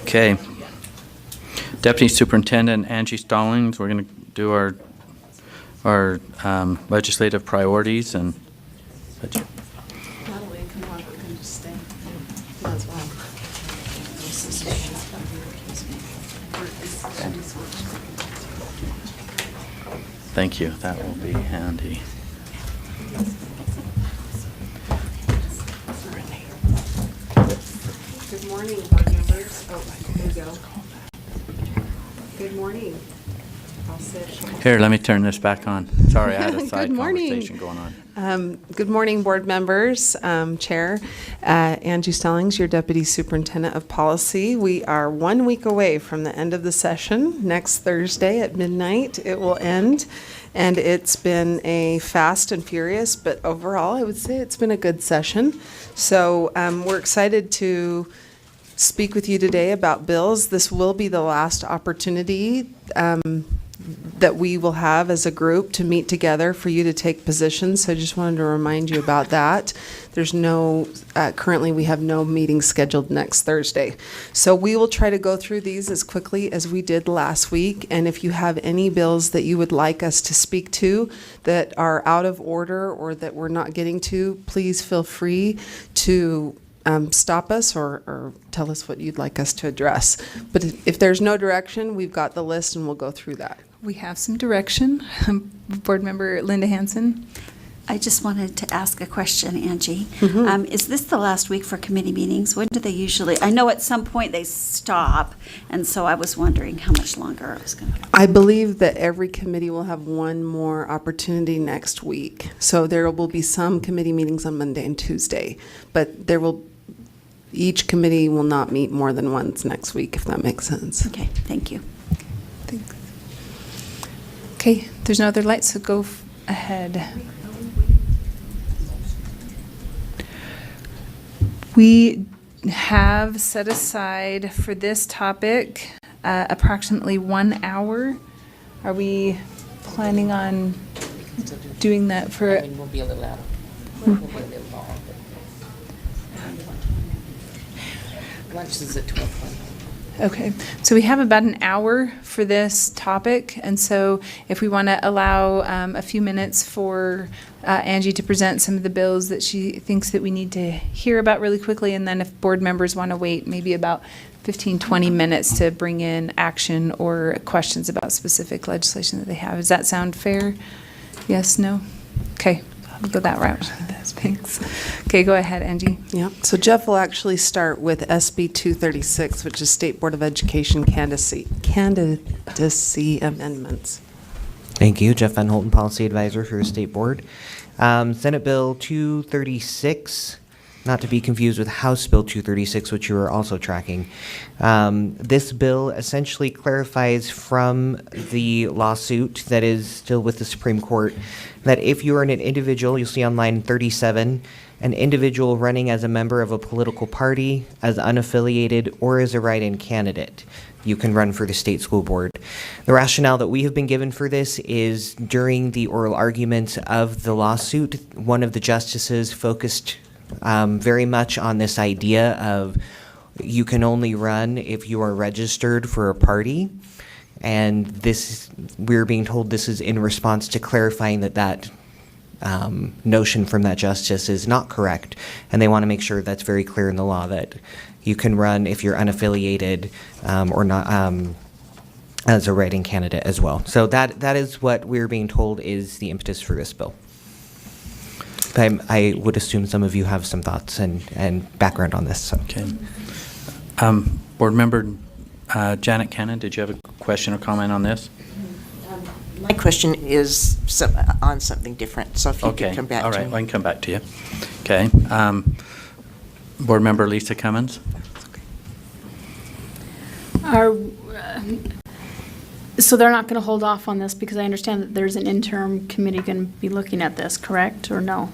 Okay. Deputy Superintendent Angie Stallings, we're going to do our legislative priorities and budget. Natalie, come on, we can just stay. Might as well. Thank you. That will be handy. Good morning, board members. Oh, here we go. Good morning. I'll sit. Here, let me turn this back on. Sorry, I had a side Good morning. conversation going on. Good morning, board members, Chair. Angie Stallings, your Deputy Superintendent of Policy. We are 1 week away from the end of the session. Next Thursday at midnight, it will end. And it's been a fast and furious, but overall, I would say it's been a good session. So we're excited to speak with you today about bills. This will be the last opportunity that we will have as a group to meet together for you to take positions. So I just wanted to remind you about that. There's no, currently we have no meeting scheduled next Thursday. So we will try to go through these as quickly as we did last week. And if you have any bills that you would like us to speak to that are out of order or that we're not getting to, please feel free to stop us or tell us what you'd like us to address. But if there's no direction, we've got the list and we'll go through that. We have some direction. Board Member Linda Hansen. I just wanted to ask a question, Angie. Mm-hmm. Is this the last week for committee meetings? When do they usually? I know at some point they stop, and so I was wondering how much longer it was going to. I believe that every committee will have one more opportunity next week. So there will be some committee meetings on Monday and Tuesday, but each committee will not meet more than once next week, if that makes sense. Okay, thank you. Thanks. Okay, there's no other lights, so go ahead. We have set aside for this topic approximately 1 hour. Are we planning on doing that for? I mean, we'll be a little out. We'll be a little long. Lunch is at 12:20. Okay, so we have about an hour for this topic, and so if we want to allow a few minutes for Angie to present some of the bills that she thinks that we need to hear about really quickly, and then if board members want to wait maybe about 15-20 minutes to bring in action or questions about specific legislation that they have. Does that sound fair? Yes, no? Okay, I'll go that route. Thanks. Okay, go ahead, Angie. Yep. So Jeff will actually start with SB 236, which is State Board of Education candidacy amendments. Thank you. Jeff Van Holten, Policy Advisor for the State Board. Senate Bill 236, not to be confused with House Bill 236, which you are also tracking. This bill essentially clarifies from the lawsuit that is still with the Supreme Court that if you are an individual, you'll see on line 37, an individual running as a member of a political party, as unaffiliated, or as a write-in candidate, you can run for the state school board. The rationale that we have been given for this is during the oral arguments of the lawsuit, one of the justices focused very much on this idea of you can only run if you are registered for a party. And this, we're being told this is in response to clarifying that notion from that justice is not correct. And they want to make sure that's very clear in the law that you can run if you're unaffiliated or not as a write-in candidate as well. So that is what we're being told is the impetus for this bill. I would assume some of you have some thoughts and background on this. So. Okay. Board Member Janet Cannon, did you have a question or comment on this? My question is on something different, so if you could come back to me. All right, I can come back to you. Okay. Board Member Lisa Cummins. So they're not going to hold off on this because I understand that there's an interim committee going to be looking at this, correct, or no?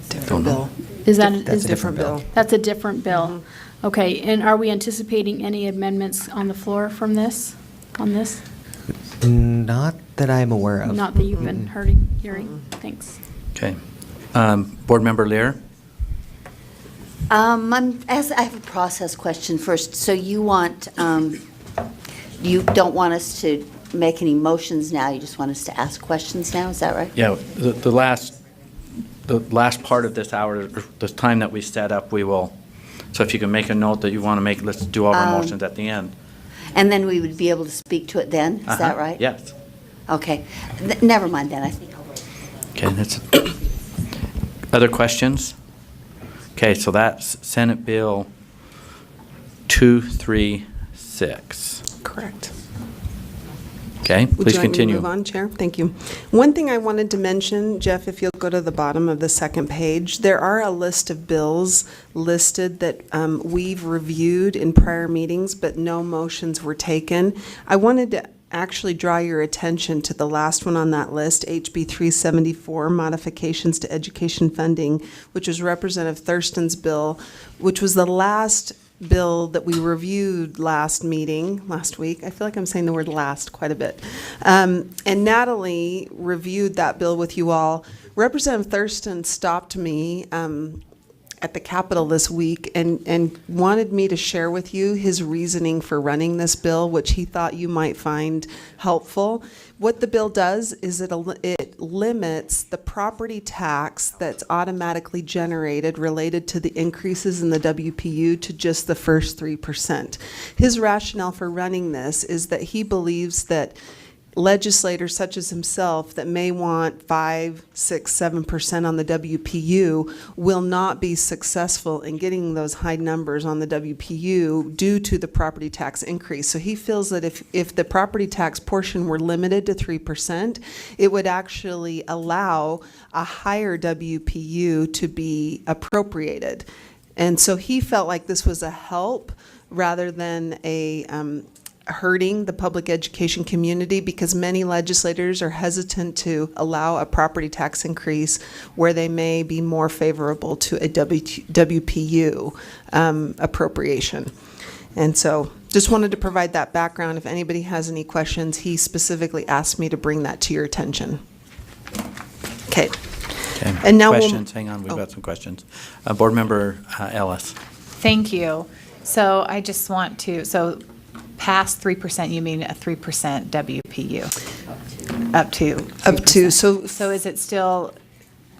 Different bill. Is that That's a different bill. That's a different bill. Mm-hmm. Okay, and are we anticipating any amendments on the floor from this, on this? Not that I'm aware of. Not that you've been hearing? Thanks. Okay. Board Member Lear. I have a process question first. So you want, you don't want us to make any motions now, you just want us to ask questions now, is that right? Yeah, the last part of this hour, the time that we set up, we will, so if you can make a note that you want to make, let's do all our motions at the end. And then we would be able to speak to it then, is that right? Yes. Okay, never mind then, I think I'll wait. Okay, that's, other questions? Okay, so that's Senate Bill 236. Correct. Okay, Would please you like me to continue. move on, Chair? Thank you. One thing I wanted to mention, Jeff, if you'll go to the bottom of the second page, there are a list of bills listed that we've reviewed in prior meetings, but no motions were taken. I wanted to actually draw your attention to the last one on that list, HB 374, Modifications to Education Funding, which was Representative Thurston's bill, which was the last bill that we reviewed last week. I feel like I'm saying the word last quite a bit. And Natalie reviewed that bill with you all. Representative Thurston stopped me at the Capitol this week and wanted me to share with you his reasoning for running this bill, which he thought you might find helpful. What the bill does is it limits the property tax that's automatically generated related to the increases in the WPU to just the first 3%. His rationale for running this is that he believes that legislators such as himself that may want 5, 6, 7% on the WPU will not be successful in getting those high numbers on the WPU due to the property tax increase. So he feels that if the property tax portion were limited to 3%, it would actually allow a higher WPU to be appropriated. And so he felt like this was a help rather than a hurting the public education community, because many legislators are hesitant to allow a property tax increase where they may be more favorable to a WPU appropriation. And so just wanted to provide that background. If anybody has any questions, he specifically asked me to bring that to your attention. Okay. Okay. And now questions, hang on, we've got some questions. Board Member Ellis. Thank you. So I just want to, past 3%, you mean a 3% WPU? Up to 3%. So is it still,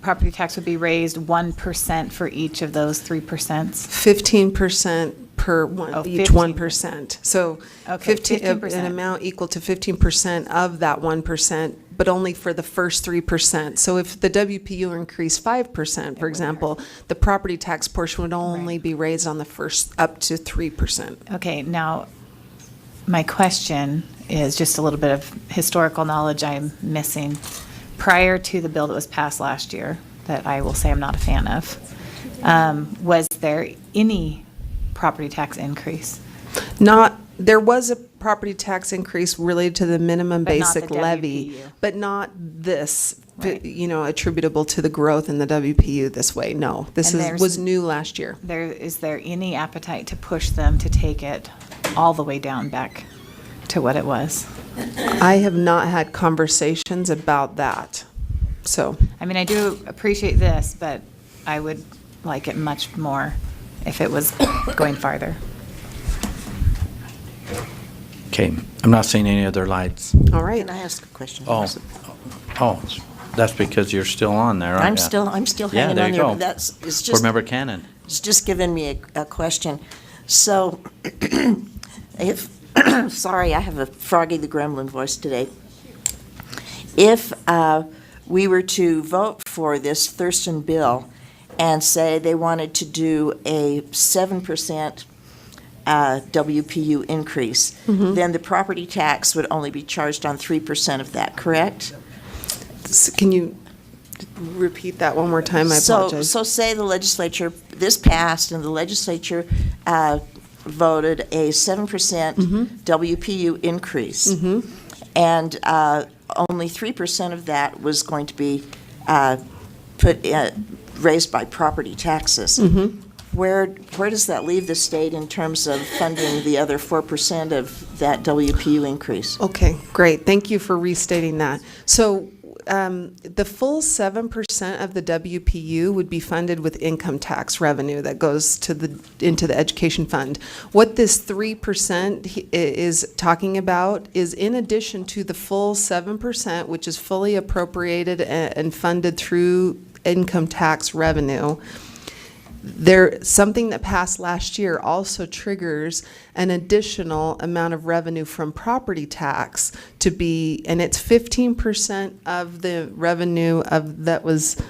property tax would be raised 1% for each of those 3%? 15% per one, each 15%. 1%. So Okay, 15%. An amount equal to 15% of that 1%, but only for the first 3%. So if the WPU increased 5%, for example, the property tax portion would only be raised on the first up to 3%. Okay, now, my question is just a little bit of historical knowledge I'm missing. Prior to the bill that was passed last year, that I will say I'm not a fan of, was there any property tax increase? There was a property tax increase related to the minimum But not basic the levy, WPU. but not this, Right. attributable to the growth in the WPU this way. No, this And was new last year. Is there any appetite to push them to take it all the way down back to what it was? I have not had conversations about that. So, I mean, I do appreciate this, but I would like it much more if it was going farther. Okay, I'm not seeing any other lights. all right. Can I ask a question? Oh, that's because you're still on there, aren't you? I'm still Yeah, hanging there on you there. go. It's Board just, Member Cannon. it's just given me a question. So, if, sorry, I have a Froggy the Gremlin voice today. If we were to vote for this Thurston bill and say they wanted to do a 7% WPU increase, then the property tax would only be charged on 3% of that, correct? Can you repeat that one more time? I apologize. So say the legislature, this passed, and the legislature voted a 7% WPU increase. And only 3% of that was going to be raised by property taxes. Where does that leave the state in terms of funding the other 4% of that WPU increase? Okay, great. Thank you for restating that. So the full 7% of the WPU would be funded with income tax revenue that goes into the education fund. What this 3% is talking about is in addition to the full 7%, which is fully appropriated and funded through income tax revenue. Something that passed last year also triggers an additional amount of revenue from property tax to be, and it's 15% of the revenue that was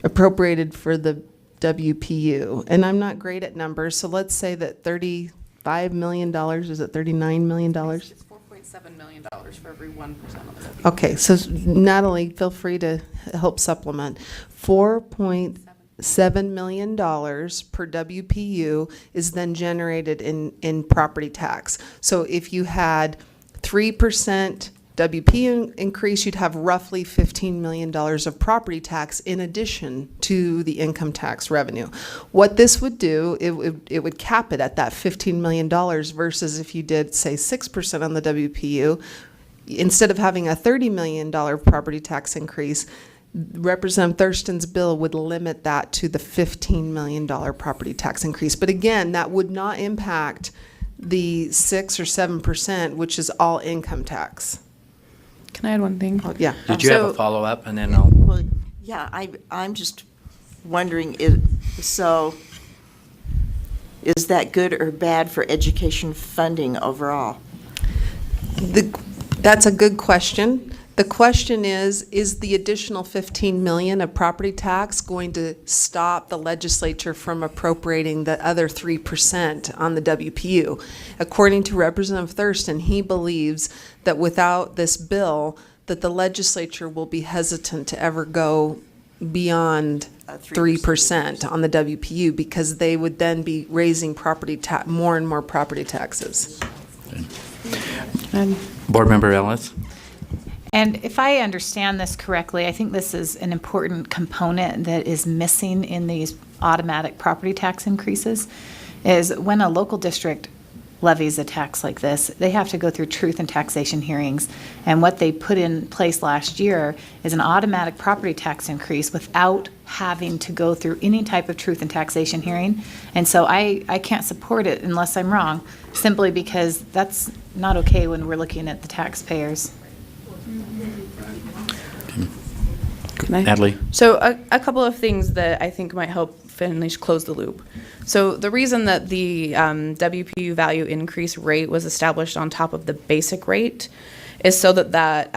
appropriated for the WPU. And I'm not great at numbers, so let's say that $35 million, is it $39 million? It's $4.7 million for every 1% of the WPU. Okay, so Natalie, feel free to help supplement. $4.7 million per WPU is then generated in property tax. So if you had 3% WPU increase, you'd have roughly $15 million of property tax in addition to the income tax revenue. What this would do, it would cap it at that $15 million versus if you did, say, 6% on the WPU, instead of having a $30 million property tax increase, Representative Thurston's bill would limit that to the $15 million property tax increase. But again, that would not impact the 6 or 7%, which is all income tax. Can I add one thing? Oh, yeah. Did you have a follow-up, and then I'll? Well, yeah, I'm just wondering, is that good or bad for education funding overall? That's a good question. The question is the additional $15 million of property tax going to stop the legislature from appropriating the other 3% on the WPU? According to Representative Thurston, he believes that without this bill, that the legislature will be hesitant to ever go beyond 3% on the WPU because they would then be raising more and more property taxes. Board Member Ellis? And if I understand this correctly, I think this is an important component that is missing in these automatic property tax increases, is when a local district levies a tax like this, they have to go through truth and taxation hearings. And what they put in place last year is an automatic property tax increase without having to go through any type of truth and taxation hearing. And so I can't support it unless I'm wrong, simply because that's not okay when we're looking at the taxpayers. Natalie? So a couple of things that I think might help finish close the loop. So the reason that the WPU value increase rate was established on top of the basic rate is so that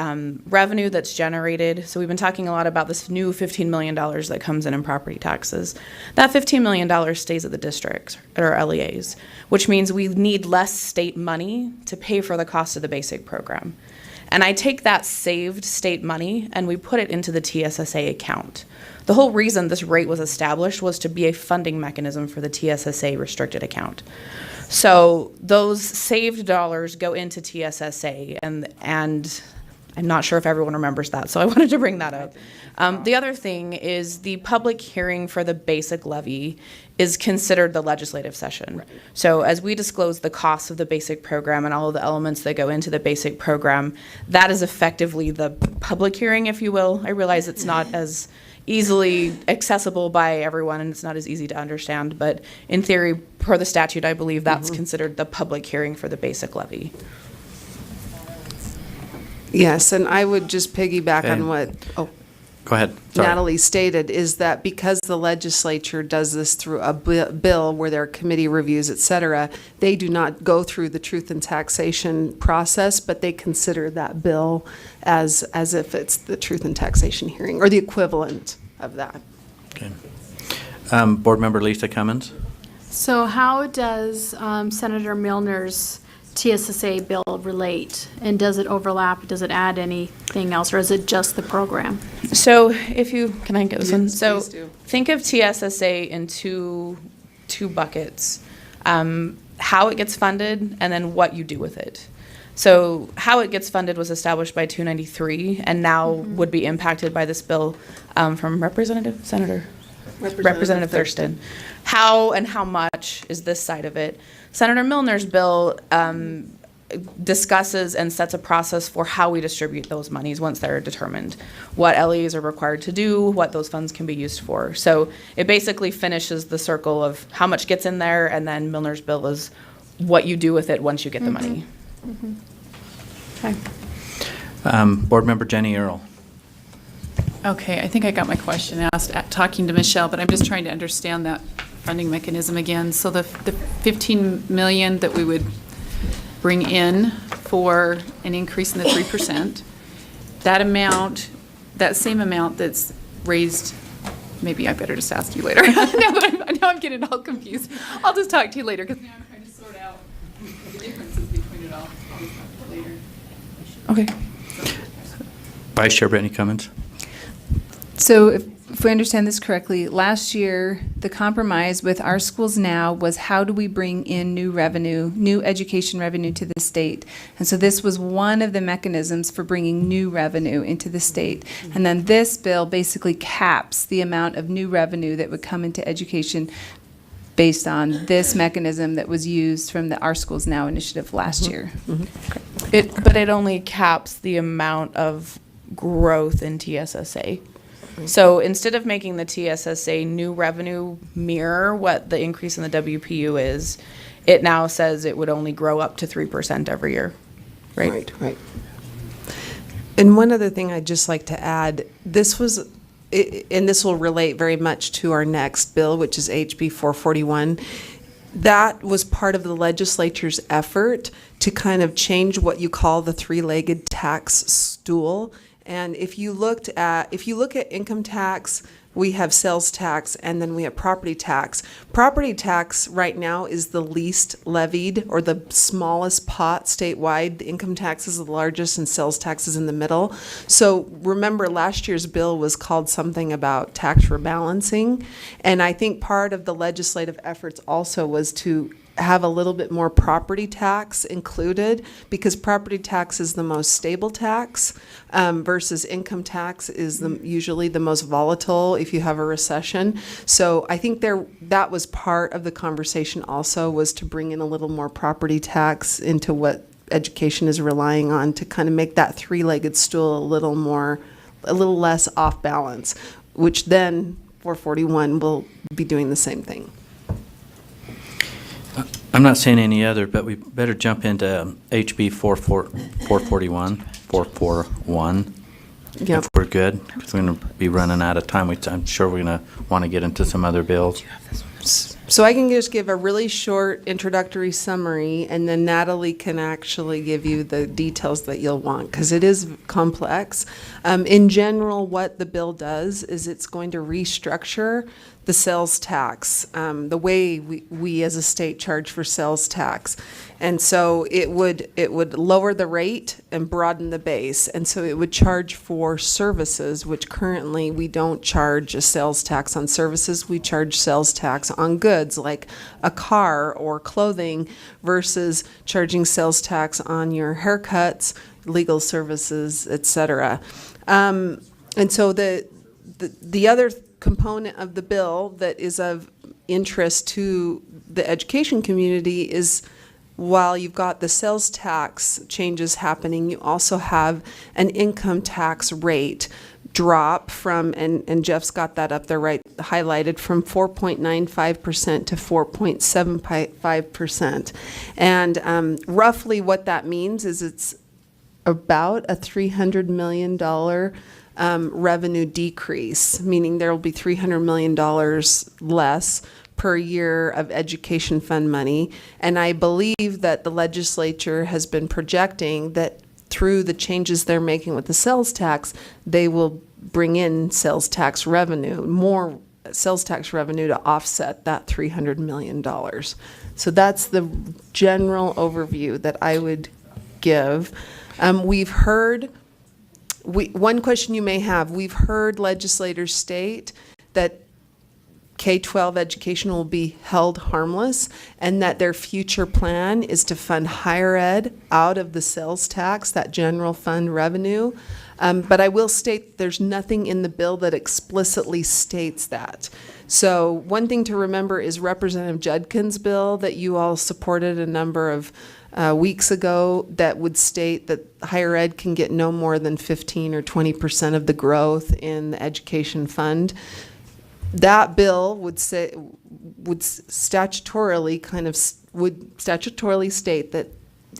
revenue that's generated, so we've been talking a lot about this new $15 million that comes in property taxes. That $15 million stays at the districts or LEAs, which means we need less state money to pay for the cost of the basic program. And I take that saved state money and we put it into the TSSA account. The whole reason this rate was established was to be a funding mechanism for the TSSA restricted account. So those saved dollars go into TSSA, and I'm not sure if everyone remembers that, so I wanted to bring that up. The other thing is the public hearing for the basic levy is considered the legislative session. Right. So as we disclose the costs of the basic program and all of the elements that go into the basic program, that is effectively the public hearing, if you will. I realize it's not as easily accessible by everyone and it's not as easy to understand, but in theory, per the statute, I believe that's considered the public hearing for the basic levy. Yes, and I would just piggyback on what Go ahead. Sorry. Natalie stated, is that because the legislature does this through a bill where there are committee reviews, et cetera, they do not go through the truth and taxation process, but they consider that bill as if it's the truth and taxation hearing or the equivalent of that. Okay. Board Member Lisa Cummins? So how does Senator Milner's TSSA bill relate? And does it overlap? Does it add anything else, or is it just the program? So can I get this one? Yes, So please do. think of TSSA in two buckets. How it gets funded and then what you do with it. So how it gets funded was established by 293 and now would be impacted by this bill from Representative Thurston. How and how much is this side of it? Senator Milner's bill discusses and sets a process for how we distribute those monies once they're determined. What LEs are required to do, what those funds can be used for. So it basically finishes the circle of how much gets in there, and then Milner's bill is what you do with it once you get the money. Okay. Board Member Jenny Earl. Okay, I think I got my question asked at talking to Michelle, but I'm just trying to understand that funding mechanism again. So the 15 million that we would bring in for an increase in the 3%, that amount, that same amount that's raised, maybe I better just ask you later. now I'm getting all confused. I'll just talk to you later because now I'm trying to sort out the differences between it all. I'll just talk to you later. Okay. Vice Chair Brittany Cummins. So if we understand this correctly, last year, the compromise with Our Schools Now was how do we bring in new revenue, new education revenue to the state? And so this was one of the mechanisms for bringing new revenue into the state. And then this bill basically caps the amount of new revenue that would come into education based on this mechanism that was used from the Our Schools Now initiative last year. But it only caps the amount of growth in TSSA. So instead of making the TSSA new revenue mirror what the increase in the WPU is, it now says it would only grow up to 3% every year, right? Right. And one other thing I'd just like to add, this was, and this will relate very much to our next bill, which is HB 441. That was part of the legislature's effort to kind of change what you call the three-legged tax stool. And if you look at income tax, we have sales tax, and then we have property tax. Property tax right now is the least levied, or the smallest pot statewide. The income tax is the largest, and sales tax is in the middle. So remember, last year's bill was called something about tax rebalancing, and I think part of the legislative efforts also was to have a little bit more property tax included, because property tax is the most stable tax versus income tax is usually the most volatile if you have a recession. So I think that was part of the conversation also, was to bring in a little more property tax into what education is relying on to kind of make that three-legged stool a little less off balance, which then 441 will be doing the same thing. I'm not saying any other, but we better jump into HB 441. Yep. If we're good, because we're going to be running out of time. I'm sure we're going to want to get into some other bills. So I can just give a really short introductory summary, and then Natalie can actually give you the details that you'll want, because it is complex. In general, what the bill does is it's going to restructure the sales tax, the way we as a state charge for sales tax. And so it would lower the rate and broaden the base. And so it would charge for services, which currently we don't charge a sales tax on services. We charge sales tax on goods like a car or clothing, versus charging sales tax on your haircuts, legal services, etc. And so the other component of the bill that is of interest to the education community is, while you've got the sales tax changes happening, you also have an income tax rate drop from, and Jeff's got that up there right highlighted, from 4.95% to 4.75%. And roughly what that means is it's about a $300 million revenue decrease, meaning there will be $300 million less per year of education fund money. And I believe that the legislature has been projecting that through the changes they're making with the sales tax, they will bring in sales tax revenue, more sales tax revenue to offset that $300 million. So that's the general overview that I would give. We've heard, one question you may have, we've heard legislators state that K-12 education will be held harmless, and that their future plan is to fund higher ed out of the sales tax, that general fund revenue. But I will state there's nothing in the bill that explicitly states that. So one thing to remember is Representative Judkin's bill that you all supported a number of weeks ago that would state that higher ed can get no more than 15 or 20% of the growth in the education fund. That bill would statutorily state that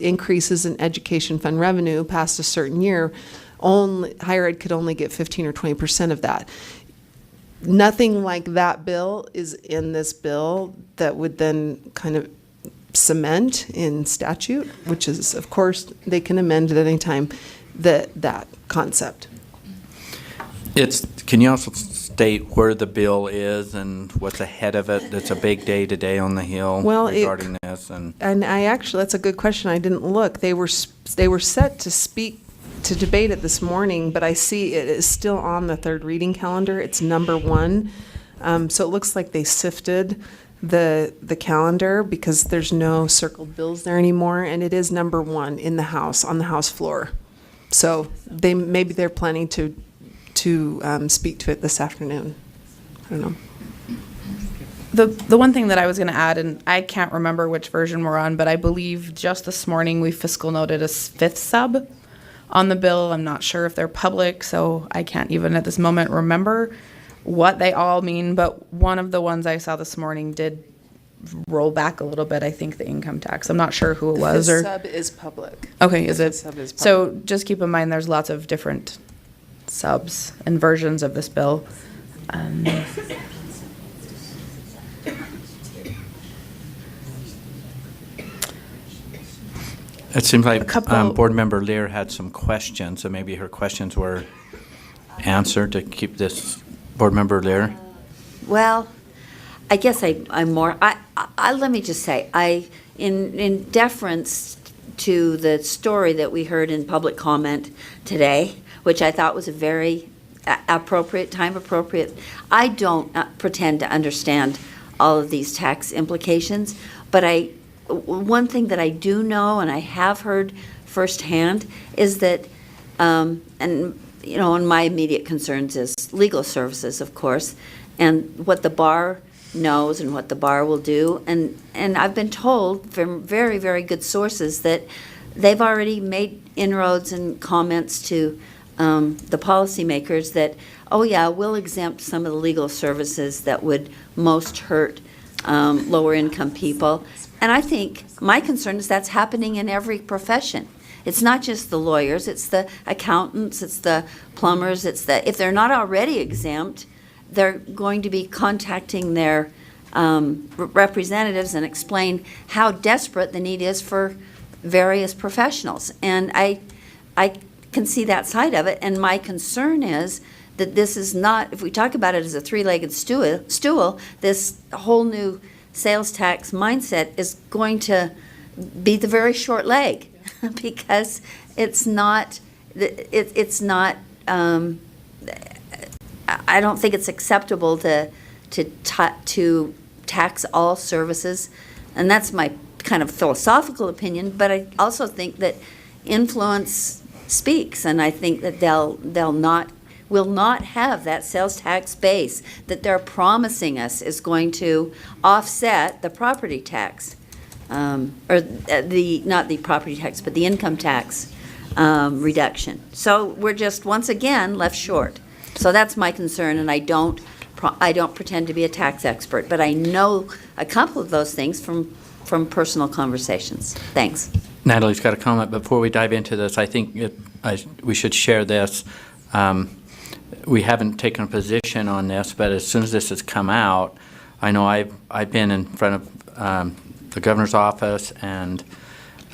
increases in education fund revenue past a certain year, only higher ed could only get 15 or 20% of that. Nothing like that bill is in this bill that would then kind of cement in statute, which is, of course, they can amend at any time that concept. Can you also state where the bill is and what's ahead of it? It's a big day today on the Hill regarding this. And I actually, that's a good question. I didn't look. They were set to debate it this morning, but I see it is still on the third reading calendar. It's number 1. So it looks like they sifted the calendar because there's no circled bills there anymore, and it is number 1 in the House, on the House floor. So maybe they're planning to speak to it this afternoon. I don't know. The one thing that I was going to add, and I can't remember which version we're on, but I believe just this morning we fiscal noted a 5th sub on the bill. I'm not sure if they're public, so I can't even at this moment remember what they all mean, but one of the ones I saw this morning did roll back a little bit, I think, the income tax. I'm not sure who it was. The sub is public. Okay, is it? Sub is public. So just keep in mind there's lots of different subs and versions of this bill. it seems like Board Member Lear had some questions, so maybe her questions were answered to keep this. Board Member Lear? Well, I guess I'm more, let me just say, in deference to the story that we heard in public comment today, which I thought was a very appropriate, time appropriate, I don't pretend to understand all of these tax implications, but one thing that I do know and I have heard firsthand is that, and my immediate concerns is legal services, of course, and what the bar knows and what the bar will do. And I've been told from very, very good sources that they've already made inroads and comments to the policymakers that, oh yeah, we'll exempt some of the legal services that would most hurt lower income people. And I think my concern is that's happening in every profession. It's not just the lawyers, it's the accountants, it's the plumbers, if they're not already exempt, they're going to be contacting their representatives and explain how desperate the need is for various professionals. And I can see that side of it, and my concern is that this is not, if we talk about it as a three-legged stool, this whole new sales tax mindset is going to be the very short leg. Because it's not, I don't think it's acceptable to tax all services, and that's my kind of philosophical opinion. But I also think that influence speaks, and I think that will not have that sales tax base that they're promising us is going to offset the property tax. Or not the property tax, but the income tax reduction. So we're just, once again, left short. So that's my concern, and I don't pretend to be a tax expert, but I know a couple of those things from personal conversations. Thanks. Natalie's got a comment. Before we dive into this, I think we should share this. We haven't taken a position on this, but as soon as this has come out, I know I've been in front of the governor's office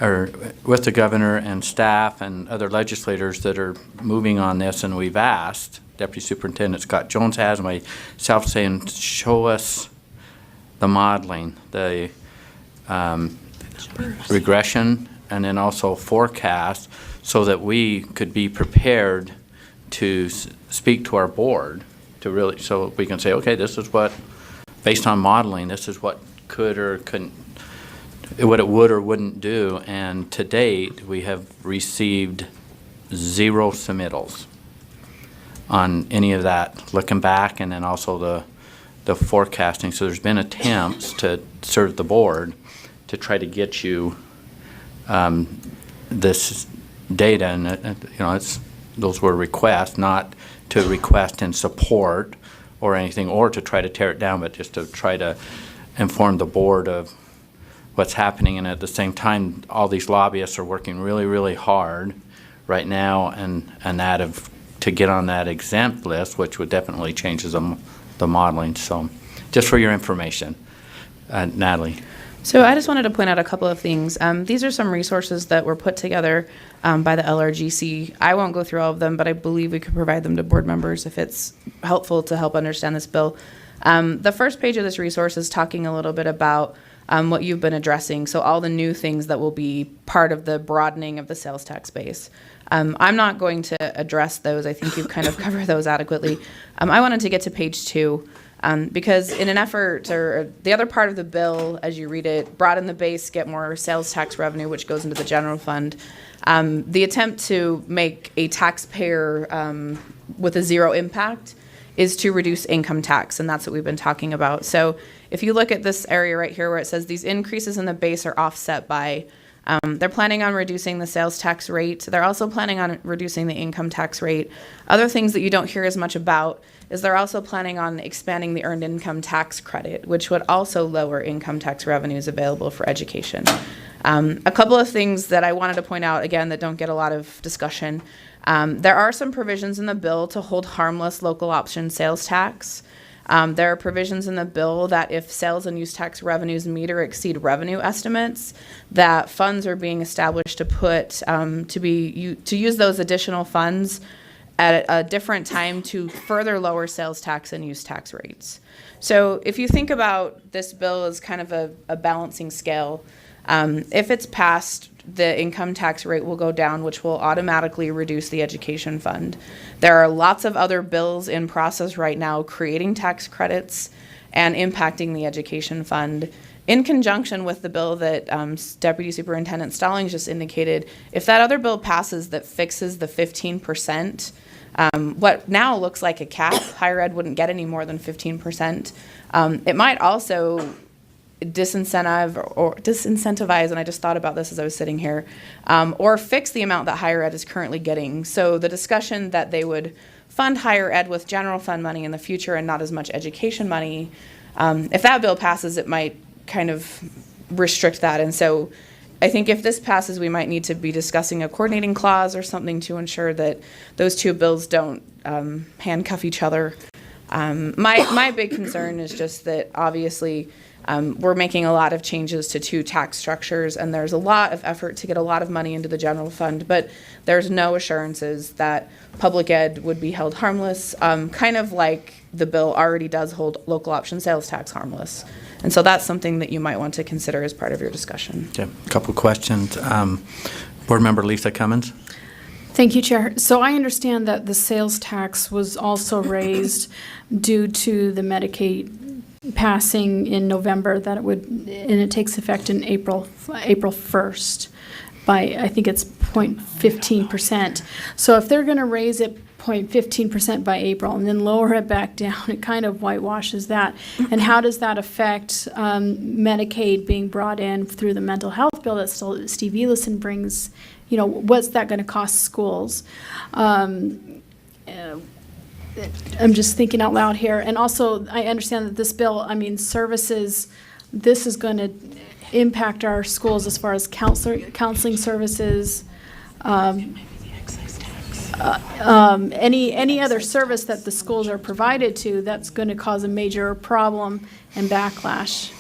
or with the governor and staff and other legislators that are moving on this, and we've asked, Deputy Superintendent Scott Jones has, myself saying, show us the modeling, the regression, and then also forecast so that we could be prepared to speak to our board to really, so we can say, okay, this is what, based on modeling, this is what could or couldn't, what it would or wouldn't do. And to date, we have received 0 submittals on any of that, looking back, and then also the forecasting. So there's been attempts to serve the board to try to get you this data, and those were requests, not to request and support or anything, or to try to tear it down, but just to try to inform the board of what's happening. And at the same time, all these lobbyists are working really, really hard right now to get on that exempt list, which would definitely change the modeling. So just for your information. Natalie. So I just wanted to point out a couple of things. These are some resources that were put together by the LRGC. I won't go through all of them, but I believe we could provide them to board members if it's helpful to help understand this bill. The first page of this resource is talking a little bit about what you've been addressing, so all the new things that will be part of the broadening of the sales tax base. I'm not going to address those. I think you've kind of covered those adequately. I wanted to get to page 2. Because in an effort, or the other part of the bill, as you read it, broaden the base, get more sales tax revenue, which goes into the general fund. The attempt to make a taxpayer with a zero impact is to reduce income tax, and that's what we've been talking about. So if you look at this area right here where it says these increases in the base are offset by, they're planning on reducing the sales tax rate. They're also planning on reducing the income tax rate. Other things that you don't hear as much about is they're also planning on expanding the earned income tax credit, which would also lower income tax revenues available for education. A couple of things that I wanted to point out, again, that don't get a lot of discussion. There are some provisions in the bill to hold harmless local option sales tax. There are provisions in the bill that if sales and use tax revenues meet or exceed revenue estimates, that funds are being established to use those additional funds at a different time to further lower sales tax and use tax rates. So if you think about this bill as kind of a balancing scale, if it's passed, the income tax rate will go down, which will automatically reduce the education fund. There are lots of other bills in process right now creating tax credits and impacting the education fund. In conjunction with the bill that Deputy Superintendent Stallings just indicated, if that other bill passes that fixes the 15%, what now looks like a cap, higher ed wouldn't get any more than 15%. It might also disincentivize, and I just thought about this as I was sitting here, or fix the amount that higher ed is currently getting. So the discussion that they would fund higher ed with general fund money in the future and not as much education money, if that bill passes, it might kind of restrict that. And so I think if this passes, we might need to be discussing a coordinating clause or something to ensure that those two bills don't handcuff each other. My big concern is just that obviously we're making a lot of changes to two tax structures, and there's a lot of effort to get a lot of money into the general fund, but there's no assurances that public ed would be held harmless, kind of like the bill already does hold local option sales tax harmless. And so that's something that you might want to consider as part of your discussion. Okay, a couple of questions. Board Member Lisa Cummins. Thank you, Chair. So I understand that the sales tax was also raised due to the Medicaid passing in November, and it takes effect in April 1st by, I think it's 0.15%. So if they're going to raise it 0.15% by April and then lower it back down, it kind of whitewashes that. And how does that affect Medicaid being brought in through the mental health bill that Steve Elison brings? You know, what's that going to cost schools? I'm just thinking out loud here. And also, I understand that this bill, services, this is going to impact our schools as far as counseling services, any other service that the schools are provided to, that's going to cause a major problem and backlash.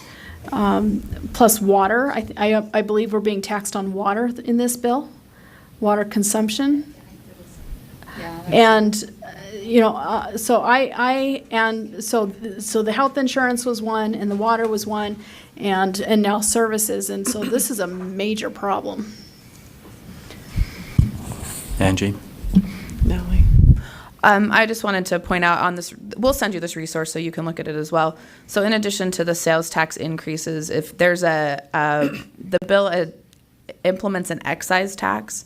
Plus water, I believe we're being taxed on water in this bill, water consumption. Yeah. And so the health insurance was one, and the water was one, and now services, and so this is a major problem. Angie. Nellie. I just wanted to point out on this, we'll send you this resource so you can look at it as well. So in addition to the sales tax increases, if there's the bill implements an excise tax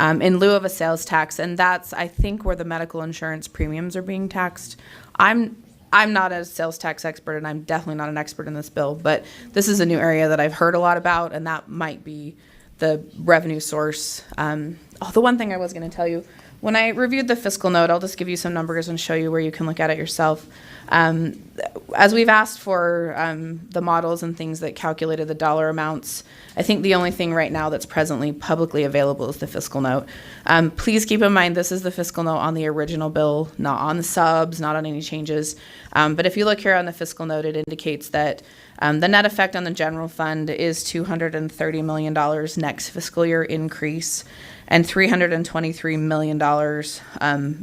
in lieu of a sales tax, and that's, I think, where the medical insurance premiums are being taxed. I'm not a sales tax expert, and I'm definitely not an expert in this bill, but this is a new area that I've heard a lot about, and that might be the revenue source. The one thing I was going to tell you, when I reviewed the fiscal note, I'll just give you some numbers and show you where you can look at it yourself. As we've asked for the models and things that calculated the dollar amounts, I think the only thing right now that's presently publicly available is the fiscal note. Please keep in mind this is the fiscal note on the original bill, not on the subs, not on any changes. But if you look here on the fiscal note, it indicates that the net effect on the general fund is $230 million next fiscal year increase and $323 million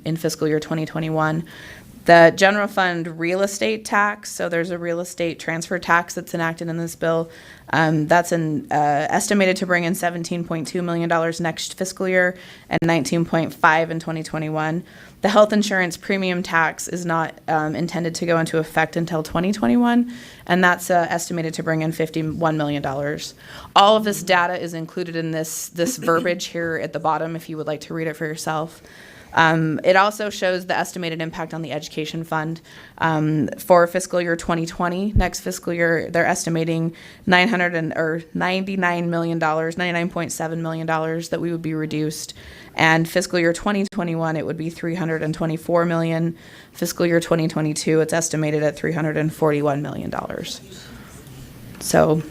in fiscal year 2021. The general fund real estate tax, so there's a real estate transfer tax that's enacted in this bill. That's estimated to bring in $17.2 million next fiscal year and $19.5 in 2021. The health insurance premium tax is not intended to go into effect until 2021, and that's estimated to bring in $51 million. All of this data is included in this verbiage here at the bottom if you would like to read it for yourself. It also shows the estimated impact on the education fund. For fiscal year 2020, next fiscal year, they're estimating $99 million, $99.7 million that we would be reduced. And fiscal year 2021, it would be $324 million. Fiscal year 2022, it's estimated at $341 million. So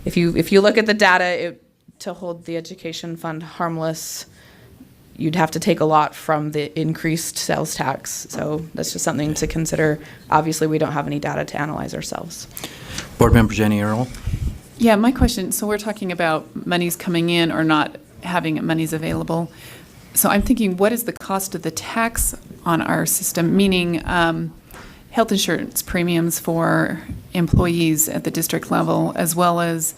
if you look at the data, to hold the education fund harmless, you'd have to take a lot from the increased sales tax. So that's just something to consider. Obviously, we don't have any data to analyze ourselves. Board Member Jenny Earl. Yeah, my question, so we're talking about monies coming in or not having monies available. So I'm thinking, what is the cost of the tax on our system, meaning health insurance premiums for employees at the district level, as well as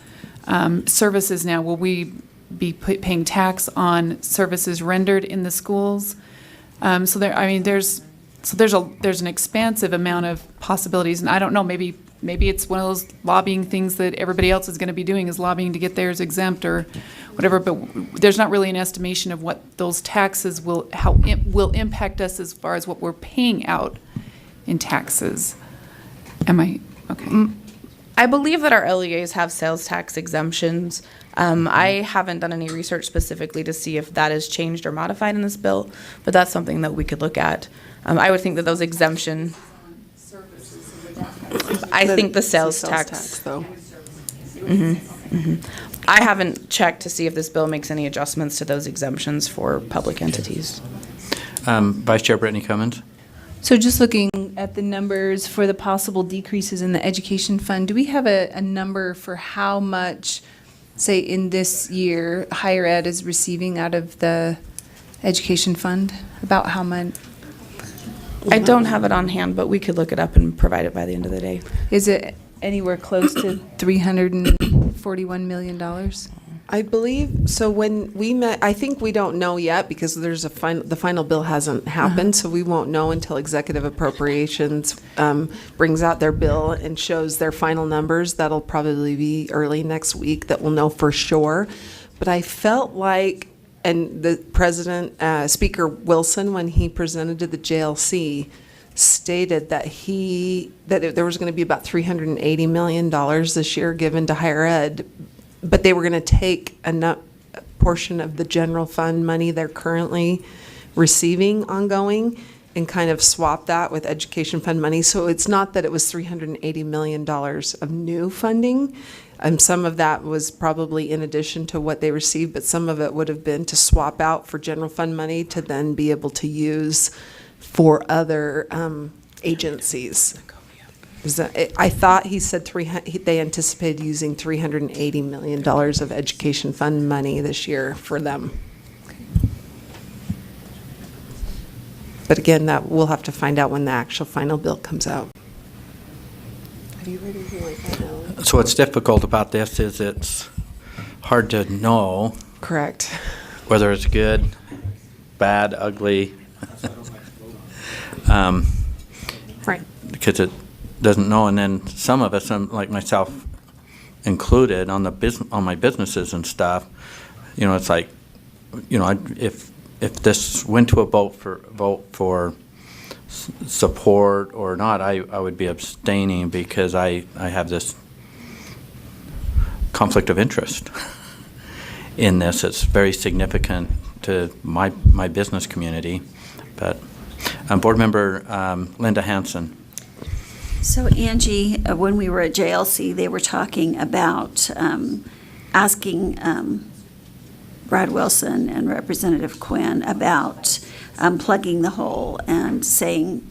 services now? Will we be paying tax on services rendered in the schools? There's an expansive amount of possibilities, and I don't know, maybe it's one of those lobbying things that everybody else is going to be doing, is lobbying to get theirs exempt or whatever, but there's not really an estimation of what those taxes will impact us as far as what we're paying out in taxes. Am I okay? I believe that our LEAs have sales tax exemptions. I haven't done any research specifically to see if that has changed or modified in this bill, but that's something that we could look at. I would think that those exemption. I think the sales tax though. I haven't checked to see if this bill makes any adjustments to those exemptions for public entities. Vice Chair Brittany Cummins. So just looking at the numbers for the possible decreases in the education fund, do we have a number for how much, say in this year, higher ed is receiving out of the education fund? About how much? I don't have it on hand, but we could look it up and provide it by the end of the day. Is it anywhere close to $341 million? I believe, so when we met, I think we don't know yet because there's the final bill hasn't happened, so we won't know until Executive Appropriations brings out their bill and shows their final numbers. That'll probably be early next week that we'll know for sure. But I felt like, and the President, Speaker Wilson, when he presented to the JLC, stated that there was going to be about $380 million this year given to higher ed, but they were going to take a portion of the general fund money they're currently receiving ongoing and kind of swap that with education fund money. So it's not that it was $380 million of new funding. Some of that was probably in addition to what they received, but some of it would have been to swap out for general fund money to then be able to use for other agencies. I thought he said they anticipated using $380 million of education fund money this year for them. But again, that we'll have to find out when the actual final bill comes out. Have you read anything like that? So what's difficult about this is it's hard to know. Correct. Whether it's good, bad, ugly. Right. Because it doesn't know, and then some of us, like myself included, on my businesses and stuff, it's like, if this went to a vote for support or not, I would be abstaining because I have this conflict of interest, in this. It's very significant to my business community. But Board Member Linda Hansen. So Angie, when we were at JLC, they were talking about asking Brad Wilson and Representative Quinn about plugging the hole and saying,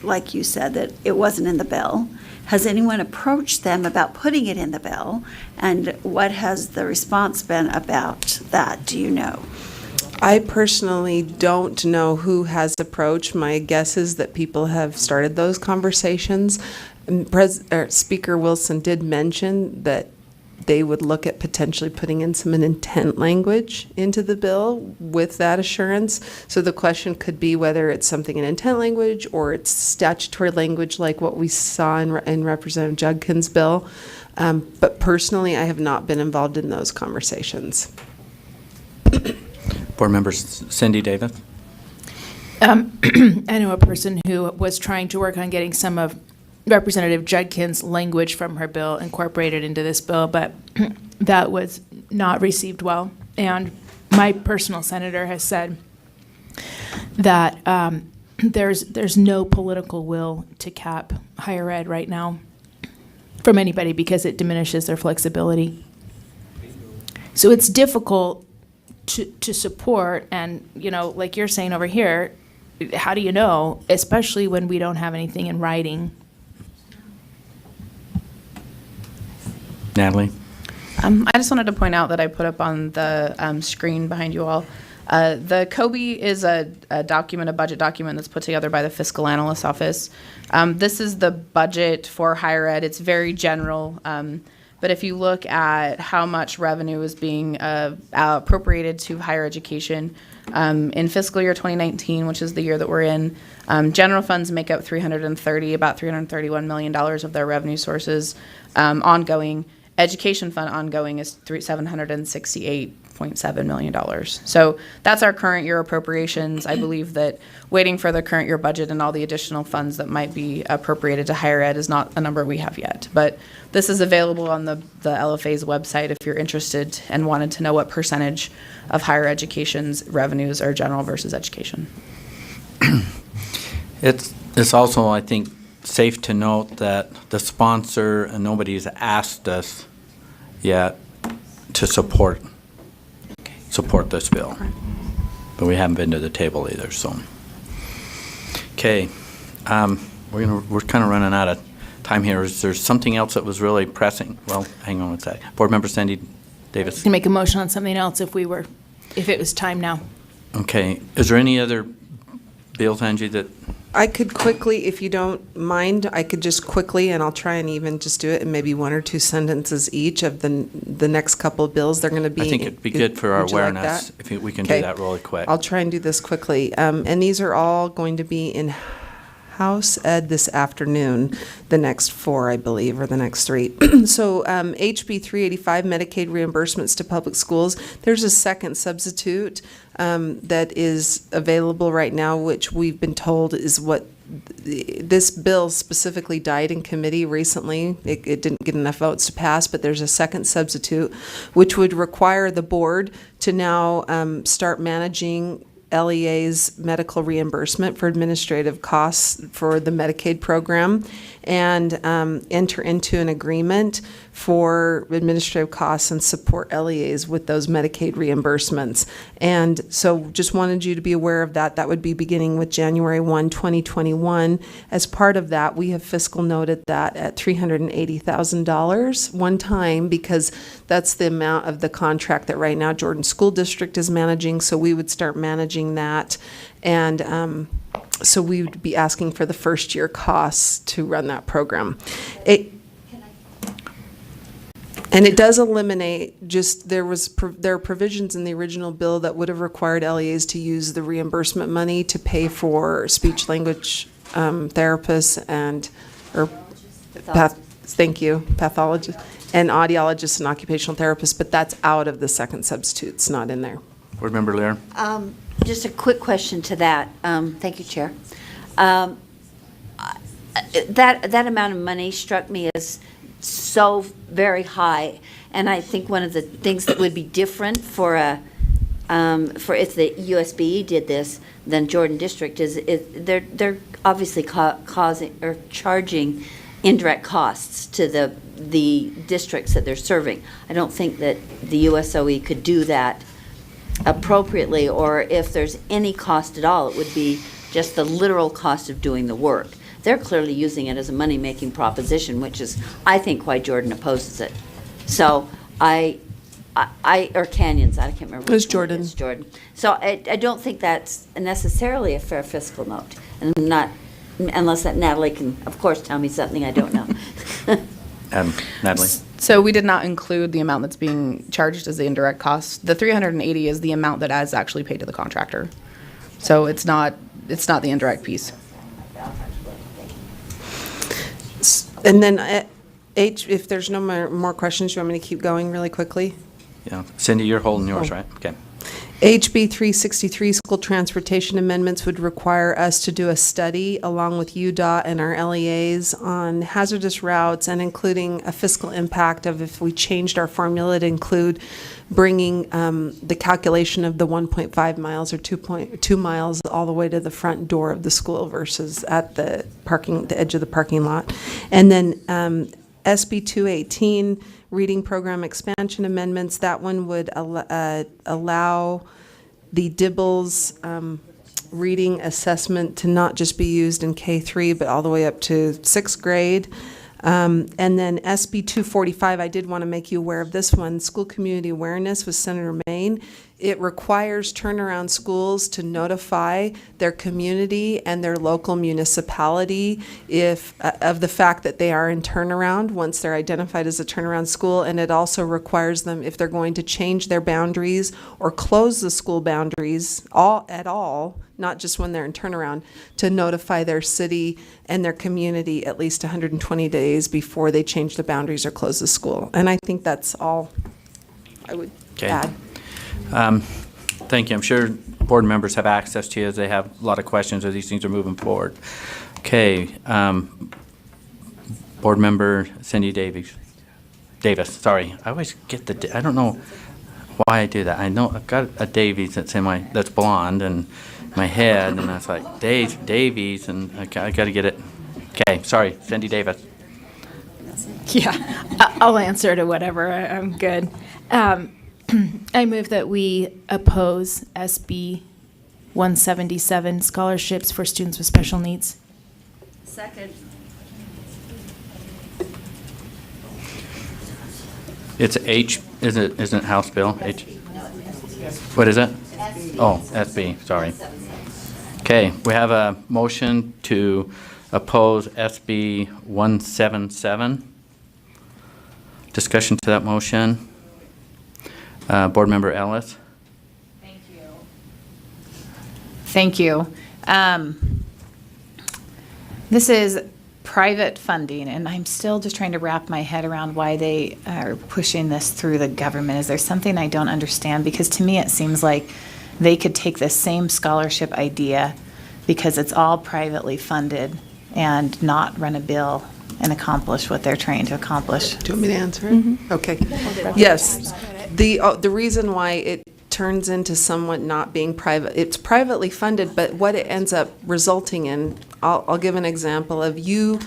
like you said, that it wasn't in the bill. Has anyone approached them about putting it in the bill? And what has the response been about that? Do you know? I personally don't know who has approached. My guess is that people have started those conversations. Speaker Wilson did mention that they would look at potentially putting in some intent language into the bill with that assurance. So the question could be whether it's something in intent language or it's statutory language like what we saw in Representative Judkin's bill. But personally, I have not been involved in those conversations. Board Member Cindy Davis. I know a person who was trying to work on getting some of Representative Judkin's language from her bill incorporated into this bill, but that was not received well. And my personal senator has said that there's no political will to cap higher ed right now from anybody because it diminishes their flexibility. So it's difficult to support, and like you're saying over here, how do you know, especially when we don't have anything in writing? Natalie. I just wanted to point out that I put up on the screen behind you all. The COBE is a budget document that's put together by the Fiscal Analyst's Office. This is the budget for higher ed. It's very general. But if you look at how much revenue is being appropriated to higher education, in fiscal year 2019, which is the year that we're in, general funds make up about $331 million of their revenue sources. Ongoing, education fund ongoing is $768.7 million. So that's our current year appropriations. I believe that waiting for the current year budget and all the additional funds that might be appropriated to higher ed is not a number we have yet. But this is available on the LFA's website if you're interested and wanted to know what percentage of higher education's revenues are general versus education. It's also, I think, safe to note that the sponsor, and nobody's asked us yet to support this bill. But we haven't been to the table either, so. Okay, we're kind of running out of time here. Is there something else that was really pressing? Well, hang on one sec. Board Member Cindy Davis. You can make a motion on something else if it was time now. Okay, is there any other bills, Angie, that? I could quickly, if you don't mind, I could just quickly, and I'll try and even just do it in maybe one or two sentences each of the next couple of bills. They're going to be. I think it'd be good for our would you like awareness that? if we can Okay. do that really quick. I'll try and do this quickly. And these are all going to be in House Ed this afternoon, the next four, I believe, or the next three. So HB 385, Medicaid reimbursements to public schools. There's a second substitute that is available right now, which we've been told is what this bill specifically died in committee recently. It didn't get enough votes to pass, but there's a second substitute, which would require the board to now start managing LEA's medical reimbursement for administrative costs for the Medicaid program and enter into an agreement for administrative costs and support LEAs with those Medicaid reimbursements. And so just wanted you to be aware of that. That would be beginning with January 1, 2021. As part of that, we have fiscal noted that at $380,000 one time because that's the amount of the contract that right now Jordan School District is managing. So we would start managing that. And so we would be asking for the first year costs to run that program. And it does eliminate there are provisions in the original bill that would have required LEAs to use the reimbursement money to pay for speech language therapists pathologists and audiologists and occupational therapists, but that's out of the second substitute. It's not in there. Board Member Lear. Just a quick question to that. Thank you, Chair. That amount of money struck me as so very high. And I think one of the things that would be different for if the USBE did this than Jordan District is they're obviously causing or charging indirect costs to the districts that they're serving. I don't think that the USOE could do that appropriately, or if there's any cost at all, it would be just the literal cost of doing the work. They're clearly using it as a money-making proposition, which is, I think, why Jordan opposes it. So or Canyons, I can't remember. It was which one Jordan. is Jordan. So I don't think that's necessarily a fair fiscal note, and not, unless that Natalie can, of course, tell me something I don't know. Natalie? So we did not include the amount that's being charged as the indirect cost. The 380 is the amount that is actually paid to the contractor. So it's not the indirect piece. And then, if there's no more questions, you want me to keep going really quickly? Yeah. Cindy, you're holding yours, right? Okay. HB 363, school transportation amendments, would require us to do a study along with UDOT and our LEAs on hazardous routes, and including a fiscal impact of if we changed our formula to include bringing the calculation of the 1.5 miles or 2.2 miles all the way to the front door of the school versus at the edge of the parking lot. And then SB 218, reading program expansion amendments, that one would allow the DIBELS reading assessment to not just be used in K-3, but all the way up to 6th grade. And then SB 245, I did want to make you aware of this one, school community awareness with Senator Maine. It requires turnaround schools to notify their community and their local municipality of the fact that they are in turnaround once they're identified as a turnaround school. And it also requires them, if they're going to change their boundaries or close the school boundaries at all, not just when they're in turnaround, to notify their city and their community at least 120 days before they change the boundaries or close the school. And I think that's all I would add. Thank you. I'm sure board members have access to you as they have a lot of questions as these things are moving forward. Okay. Board member Cindy Davis, sorry. I always get I don't know why I do that. I know I've got a Davies that's blonde in my head, and that's like Davies, and I got to get it. Okay, sorry, Cindy Davis. Yeah, I'll answer to whatever. I'm good. I move that we oppose SB 177, scholarships for students with special needs. Second. It's H, isn't it House Bill? H. What is it? Oh, SB, sorry. Okay, we have a motion to oppose SB 177. Discussion to that motion. Board Member Ellis. Thank you. This is private funding, and I'm still just trying to wrap my head around why they are pushing this through the government. Is there something I don't understand? Because to me, it seems like they could take the same scholarship idea, because it's all privately funded, and not run a bill and accomplish what they're trying to accomplish. Do you want me to answer it? Mm-hmm. Okay. Yes. The reason why it turns into somewhat not being private, it's privately funded, but what it ends up resulting in, I'll give an example of you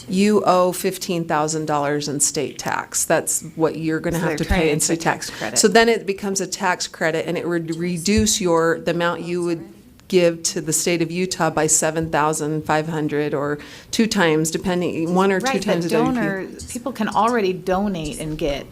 owe $15,000 in state tax. That's what you're going to have to pay in state tax. Credit. So then it becomes a tax credit, and it would reduce the amount you would give to the state of Utah by $7,500 or 2 times, depending, 1 or 2 times a WP. People can already donate and get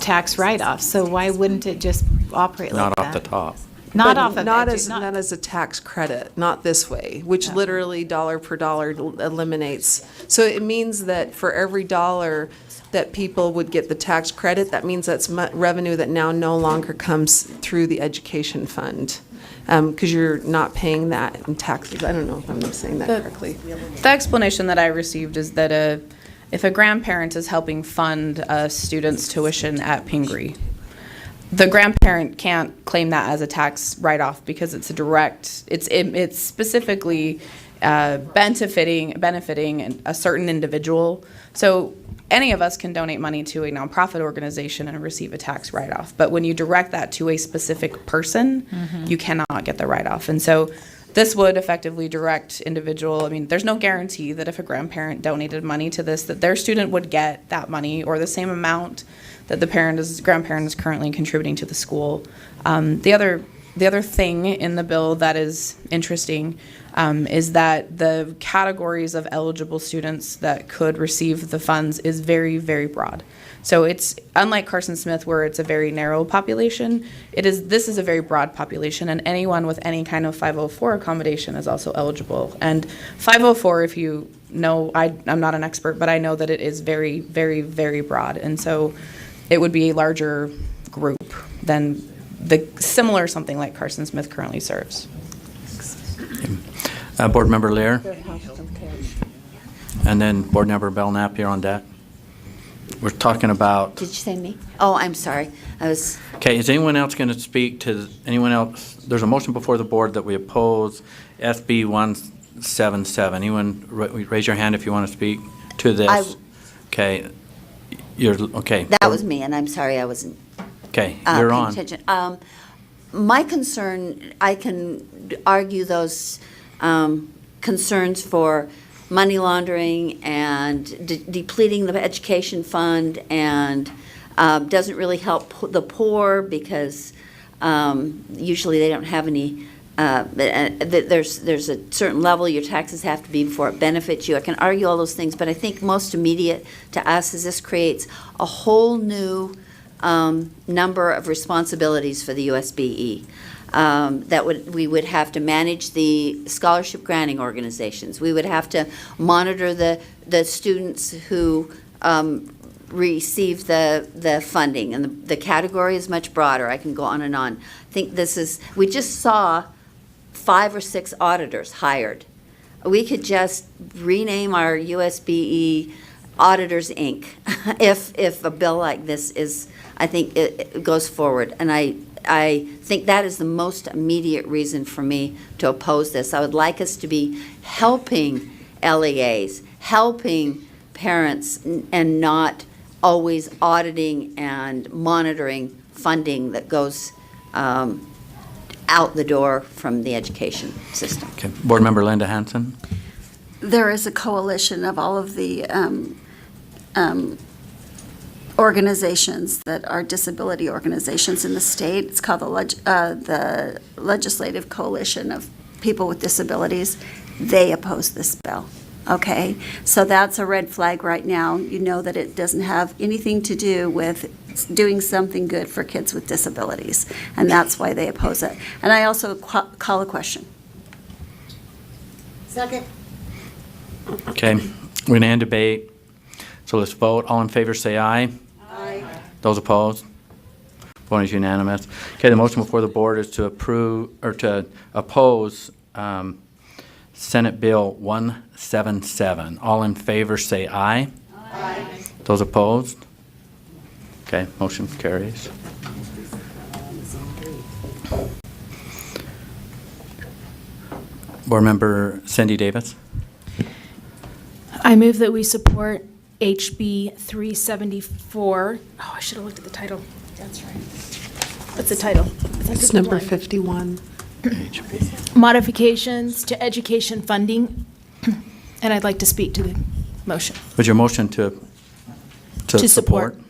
tax write-offs, so why wouldn't it just operate like that? Not off the top. Not But off of not edu- as a tax credit, not this way, which literally dollar per dollar eliminates. So it means that for every dollar that people would get the tax credit, that means that's revenue that now no longer comes through the education fund, because you're not paying that in taxes. I don't know if I'm saying that correctly. The explanation that I received is that if a grandparent is helping fund a student's tuition at Pingree, the grandparent can't claim that as a tax write-off because it's a direct, it's specifically benefiting a certain individual. So any of us can donate money to a nonprofit organization and receive a tax write-off. But when you direct that to a specific person, you cannot get the write-off. And so this would effectively direct individual. I mean, there's no guarantee that if a grandparent donated money to this, that their student would get that money or the same amount that the grandparent is currently contributing to the school. The other thing in the bill that is interesting is that the categories of eligible students that could receive the funds is very, very broad. So it's unlike Carson Smith, where it's a very narrow population. This is a very broad population, and anyone with any kind of 504 accommodation is also eligible. And 504, if you know, I'm not an expert, but I know that it is very, very, very broad, and so it would be a larger group than the similar something like Carson Smith currently serves. Board Member Lear. And then Board Member Belknap, you're on that. We're talking about. Did you say me? Oh, I'm sorry. Okay, is anyone else going to speak to anyone else? There's a motion before the board that we oppose SB 177. Anyone raise your hand if you want to speak to this? Okay. Okay. That was me, and I'm sorry I wasn't. Okay, you're on. Attention. My concern, I can argue those concerns for money laundering and depleting the education fund, and doesn't really help the poor because usually they don't have any. There's a certain level your taxes have to be before it benefits you. I can argue all those things, but I think most immediate to us is this creates a whole new number of responsibilities for the USBE. We would have to manage the scholarship granting organizations. We would have to monitor the students who receive the funding, and the category is much broader. I can go on and on. I think we just saw 5 or 6 auditors hired. We could just rename our USBE Auditors, Inc. if a bill like this is, I think it goes forward. And I think that is the most immediate reason for me to oppose this. I would like us to be helping LEAs, helping parents, and not always auditing and monitoring funding that goes out the door from the education system. Okay. Board Member Linda Hansen. There is a coalition of all of the organizations that are disability organizations in the state. It's called the Legislative Coalition of People with Disabilities. They oppose this bill. Okay, so that's a red flag right now. You know that it doesn't have anything to do with doing something good for kids with disabilities, and that's why they oppose it. And I also call a question. Second. Okay, we're going to end debate. So let's vote. All in favor say aye. Aye. Those opposed? Vote is unanimous. Okay, the motion before the board is to approve or to oppose Senate Bill 177. All in favor say aye. Aye. Those opposed? Okay, motion carries. Board Member Cindy Davis. I move that we support HB 374. Oh, I should have looked at the title. That's right. What's the title? It's number 51. Modifications to education funding. And I'd like to speak to the motion. Was your motion to support?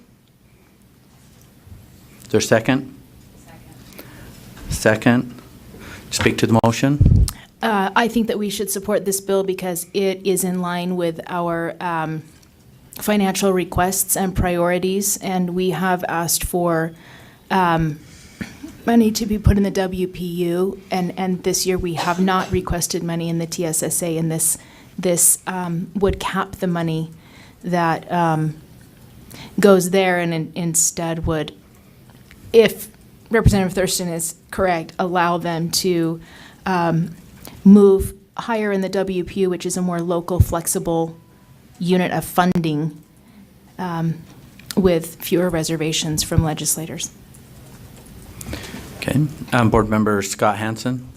Is there a second? Second. Speak to the motion. I think that we should support this bill because it is in line with our financial requests and priorities, and we have asked for money to be put in the WPU, and this year we have not requested money in the TSSA, and this would cap the money that goes there, and instead would, if Representative Thurston is correct, allow them to move higher in the WPU, which is a more local, flexible unit of funding with fewer reservations from legislators. Okay. Board Member Scott Hansen.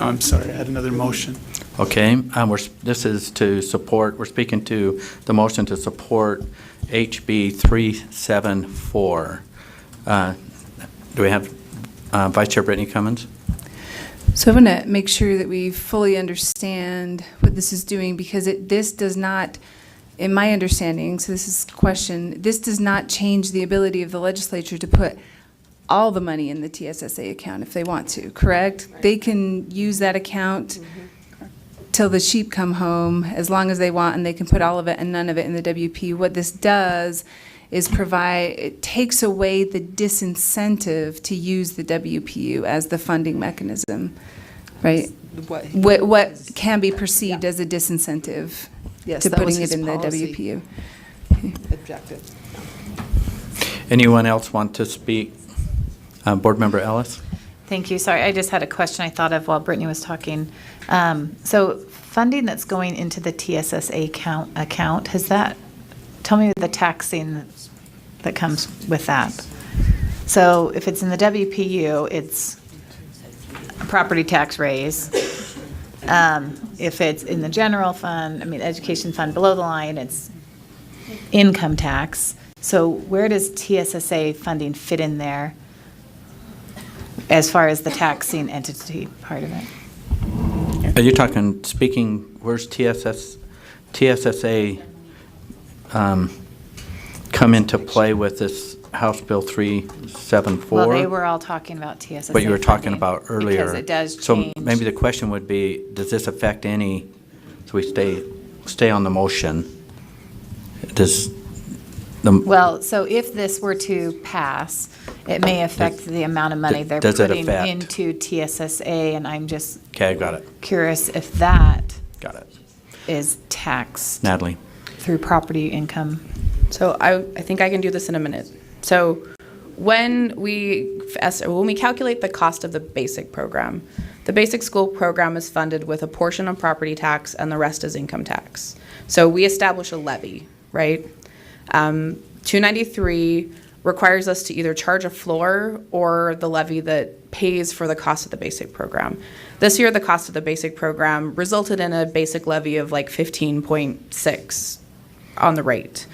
I'm sorry, I had another motion. Okay, this is to support, we're speaking to the motion to support HB 374. Do we have Vice Chair Brittany Cummins? So I want to make sure that we fully understand what this is doing, because this does not, in my understanding, so this is a question, this does not change the ability of the legislature to put all the money in the TSSA account if they want to, correct? They can use that account till the sheep come home as long as they want, and they can put all of it and none of it in the WP. What this does is it takes away the disincentive to use the WPU as the funding mechanism, right? What can be perceived as a disincentive Yes, to that was putting it his in the policy. WPU. Objective. Anyone else want to speak? Board Member Ellis? Thank you. Sorry, I just had a question I thought of while Brittany was talking. So funding that's going into the TSSA account, tell me the taxing that comes with that. So if it's in the WPU, it's a property tax raise. If it's in the general fund, education fund below the line, it's income tax. So where does TSSA funding fit in there as far as the taxing entity part of it? Are you where's TSSA come into play with this House Bill 374? Well, they were all talking about TSSA But you were talking funding, about earlier. because it does So change. maybe the question would be, does this affect so we stay on the motion. Well, so if this were to pass, it may affect the amount of money they're Does it putting affect? into TSSA, and I'm just Okay, got it. curious if that Got it. is taxed Natalie? through property income. So I think I can do this in a minute. So when we calculate the cost of the basic program, the basic school program is funded with a portion of property tax and the rest is income tax. So we establish a levy, right? 293 requires us to either charge a floor or the levy that pays for the cost of the basic program. This year, the cost of the basic program resulted in a basic levy of like 15.6 on the rate.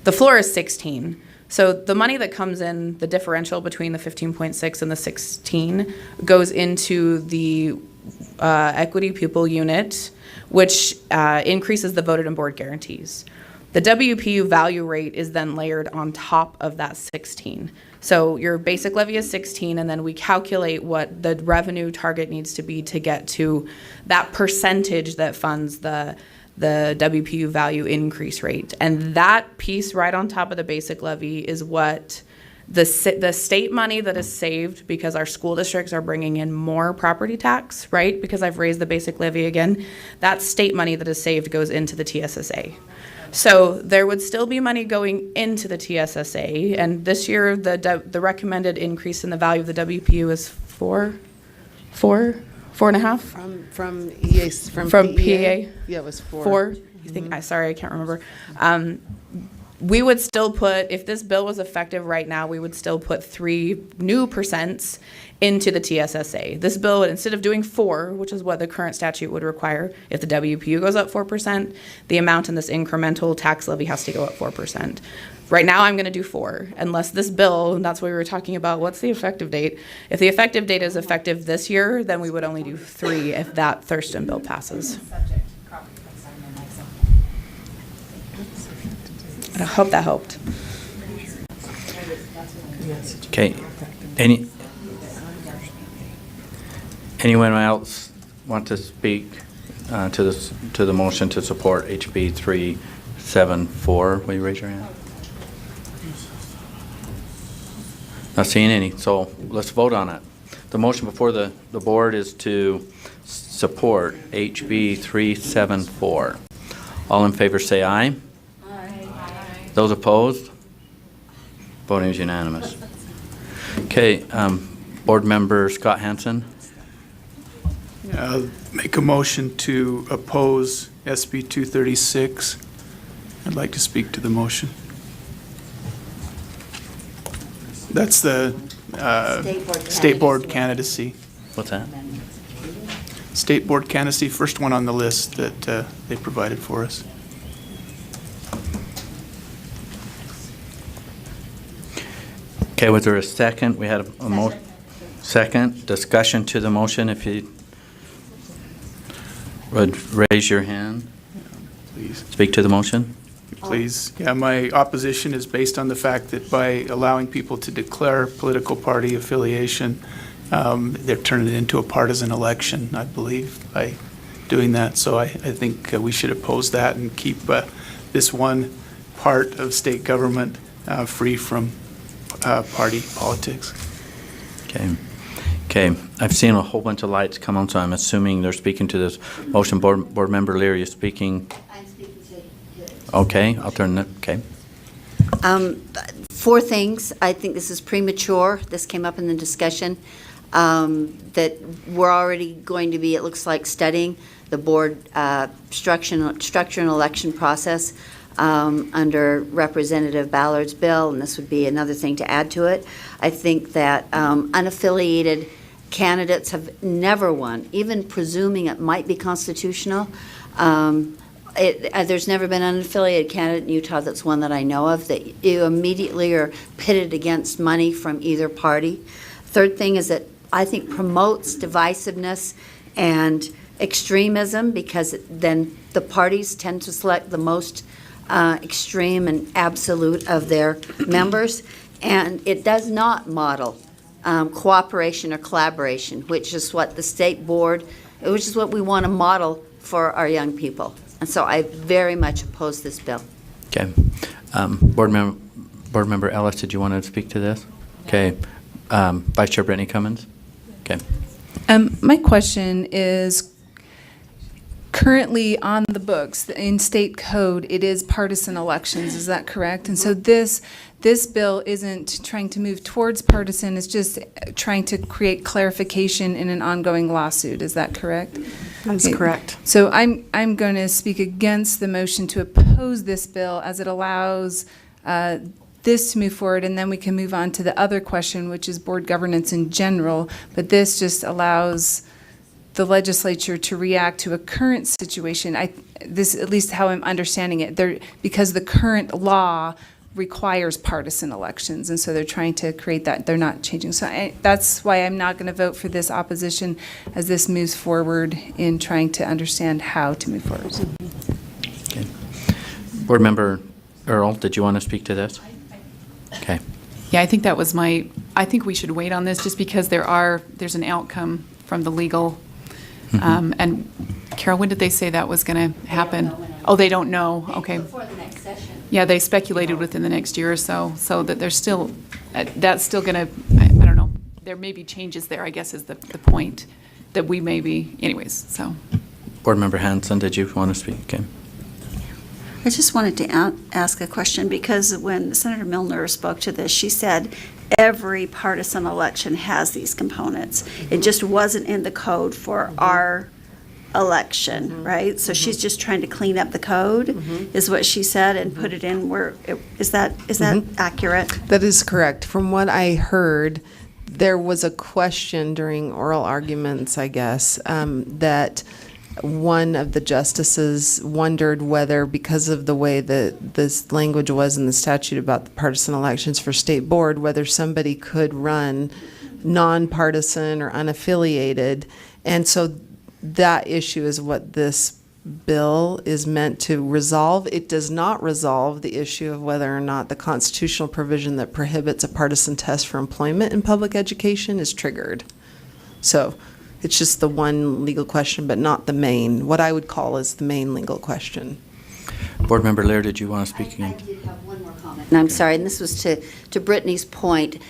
The floor is 16. So the money that comes in, the differential between the 15.6 and the 16, goes into the equity pupil unit, which increases the voted and board guarantees. The WPU value rate is then layered on top of that 16. So your basic levy is 16, and then we calculate what the revenue target needs to be to get to that percentage that funds the WPU value increase rate. And that piece right on top of the basic levy is what the state money that is saved because our school districts are bringing in more property tax, right? Because I've raised the basic levy again. That state money that is saved goes into the TSSA. So there would still be money going into the TSSA, and this year the recommended increase in the value of the WPU is 4.5? From EA, from From PEA? PA? Yeah, it was 4. 4? You think? Sorry, I can't remember. We would still put, if this bill was effective right now, we would still put 3 new percents into the TSSA. This bill would, instead of doing 4, which is what the current statute would require, if the WPU goes up 4%, the amount in this incremental tax levy has to go up 4%. Right now, I'm going to do 4, unless this bill, and that's what we were talking about, what's the effective date? If the effective date is effective this year, then we would only do 3 if that Thurston bill passes. I hope that helped. Okay. Anyone else want to speak to the motion to support HB 374? Will you raise your hand? Not seeing any, so let's vote on it. The motion before the board is to support HB 374. All in favor say aye. Those opposed? Voting is unanimous. Okay, Board Member Scott Hansen. Make a motion to oppose SB 236. I'd like to speak to the motion. That's the state board candidacy. What's that? State Board candidacy, first one on the list that they provided for us. Okay, was there a second? We had a motion. Second, discussion to the motion. If you would raise your hand. Please. Speak to the motion. Please. Yeah, my opposition is based on the fact that by allowing people to declare political party affiliation, they're turning it into a partisan election, I believe, by doing that. So I think we should oppose that and keep this one part of state government free from party politics. Okay. Okay, I've seen a whole bunch of lights come on, so I'm assuming they're speaking to this motion. Board Member Leary, you speaking? I'm speaking to. Okay, I'll turn that, okay. 4 things. I think this is premature. This came up in the discussion, that we're already going to be, it looks like, studying the board structure and election process under Representative Ballard's bill, and this would be another thing to add to it. I think that unaffiliated candidates have never won, even presuming it might be constitutional. There's never been an unaffiliated candidate in Utah that's one that I know of, that you immediately are pitted against money from either party. Third thing is that I think promotes divisiveness and extremism, because then the parties tend to select the most extreme and absolute of their members, and it does not model cooperation or collaboration, which is what the state board, which is what we want to model for our young people. And so I very much oppose this bill. Okay. Board Member Ellis, did you want to speak to this? Okay. Vice Chair Brittany Cummins? Okay. My question is, currently on the books, in state code, it is partisan elections, is that correct? And so this bill isn't trying to move towards partisan, it's just trying to create clarification in an ongoing lawsuit, is that correct? That's correct. So I'm going to speak against the motion to oppose this bill, as it allows this to move forward, and then we can move on to the other question, which is board governance in general. But this just allows the legislature to react to a current situation. This, at least how I'm understanding it, because the current law requires partisan elections, and so they're trying to create that. They're not changing. So that's why I'm not going to vote for this opposition, as this moves forward in trying to understand how to move forward. Okay. Board Member Earl, did you want to speak to this? Okay. Yeah, I think that was I think we should wait on this, just because there's an outcome from the legal. And Carol, when did they say that was going to happen? Oh, they don't know. Okay. Before the next session. Yeah, they speculated within the next year or so, so that there's still, that's still going to, I don't know, there may be changes there, I guess, is the point, that we may be, anyways, so. Board Member Hanson, did you want to speak? Okay. I just wanted to ask a question, because when Senator Milner spoke to this, she said every partisan election has these components. It just wasn't in the code for our election, right? So she's just trying to clean up the code, is what she said, and put it in where, is that accurate? That is correct. From what I heard, there was a question during oral arguments, I guess, that one of the justices wondered whether, because of the way that this language was in the statute about the partisan elections for state board, whether somebody could run nonpartisan or unaffiliated. And so that issue is what this bill is meant to resolve. It does not resolve the issue of whether or not the constitutional provision that prohibits a partisan test for employment in public education is triggered. So it's just the one legal question, but not the main, what I would call is the main legal question. Board Member Lear, did you want to speak again? I did have one more comment. And I'm sorry, and this was to Brittany's point.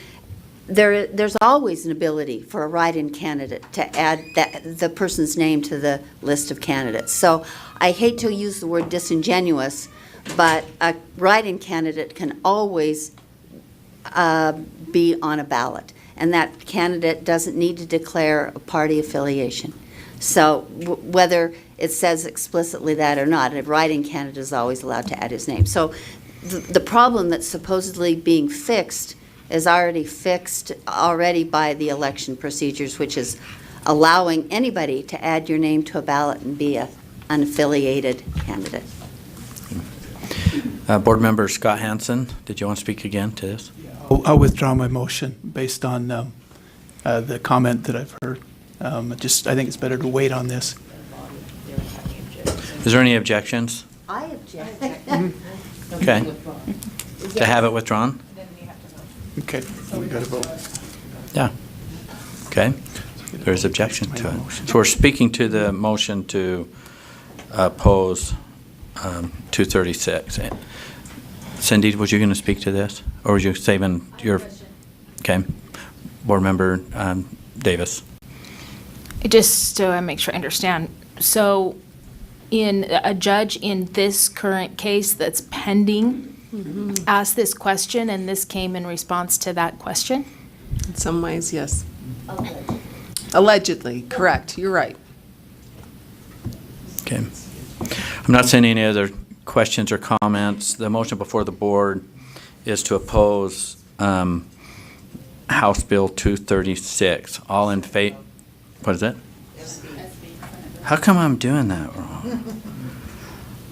There's always an ability for a write-in candidate to add the person's name to the list of candidates. So I hate to use the word disingenuous, but a write-in candidate can always be on a ballot, and that candidate doesn't need to declare a party affiliation. So whether it says explicitly that or not, a write-in candidate is always allowed to add his name. So the problem that's supposedly being fixed is already fixed by the election procedures, which is allowing anybody to add your name to a ballot and be an unaffiliated candidate. Board Member Scott Hansen, did you want to speak again to this? I'll withdraw my motion based on the comment that I've heard. I think it's better to wait on this. Is there any objections? I object. Okay. To have it withdrawn? Okay, we got to vote. Yeah. Okay. There's objection to it. So we're speaking to the motion to oppose 236. Cindy, was you going to speak to this? Or were you saving your... Okay. Board Member Davis. Just so I make sure I understand, so in a judge in this current case that's pending asked this question, and this came in response to that question? In some ways, yes. Allegedly, correct. You're right. Okay. I'm not seeing any other questions or comments. The motion before the board is to oppose House Bill 236. All in favor? What is it? How come I'm doing that wrong?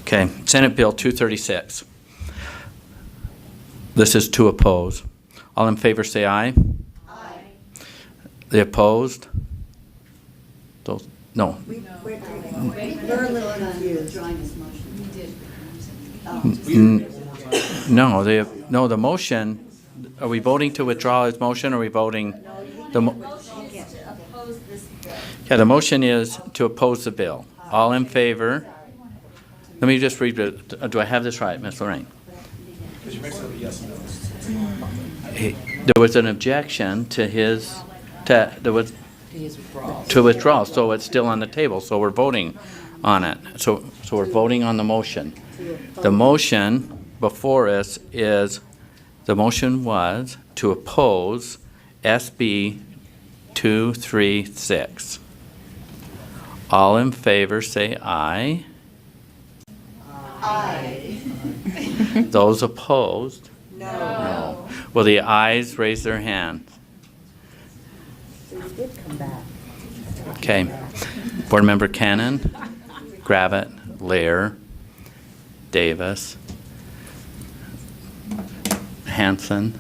Okay, Senate Bill 236. This is to oppose. All in favor say aye. Aye. The opposed? Those, no. We're a little confused. No, the motion, are we voting to withdraw his motion, or are we voting? Yeah, the motion is to oppose the bill. All in favor? Let me just read it. Do I have this right, Ms. Lorraine? There was an objection to his, to withdraw, so it's still on the table, so we're voting on it. So we're voting on the motion. The motion before us is, the motion was to oppose SB 236. All in favor say aye. Aye. Those opposed? No. Will the ayes raise their hands? Okay. Board Member Cannon, Gravitt, Lear, Davis, Hansen,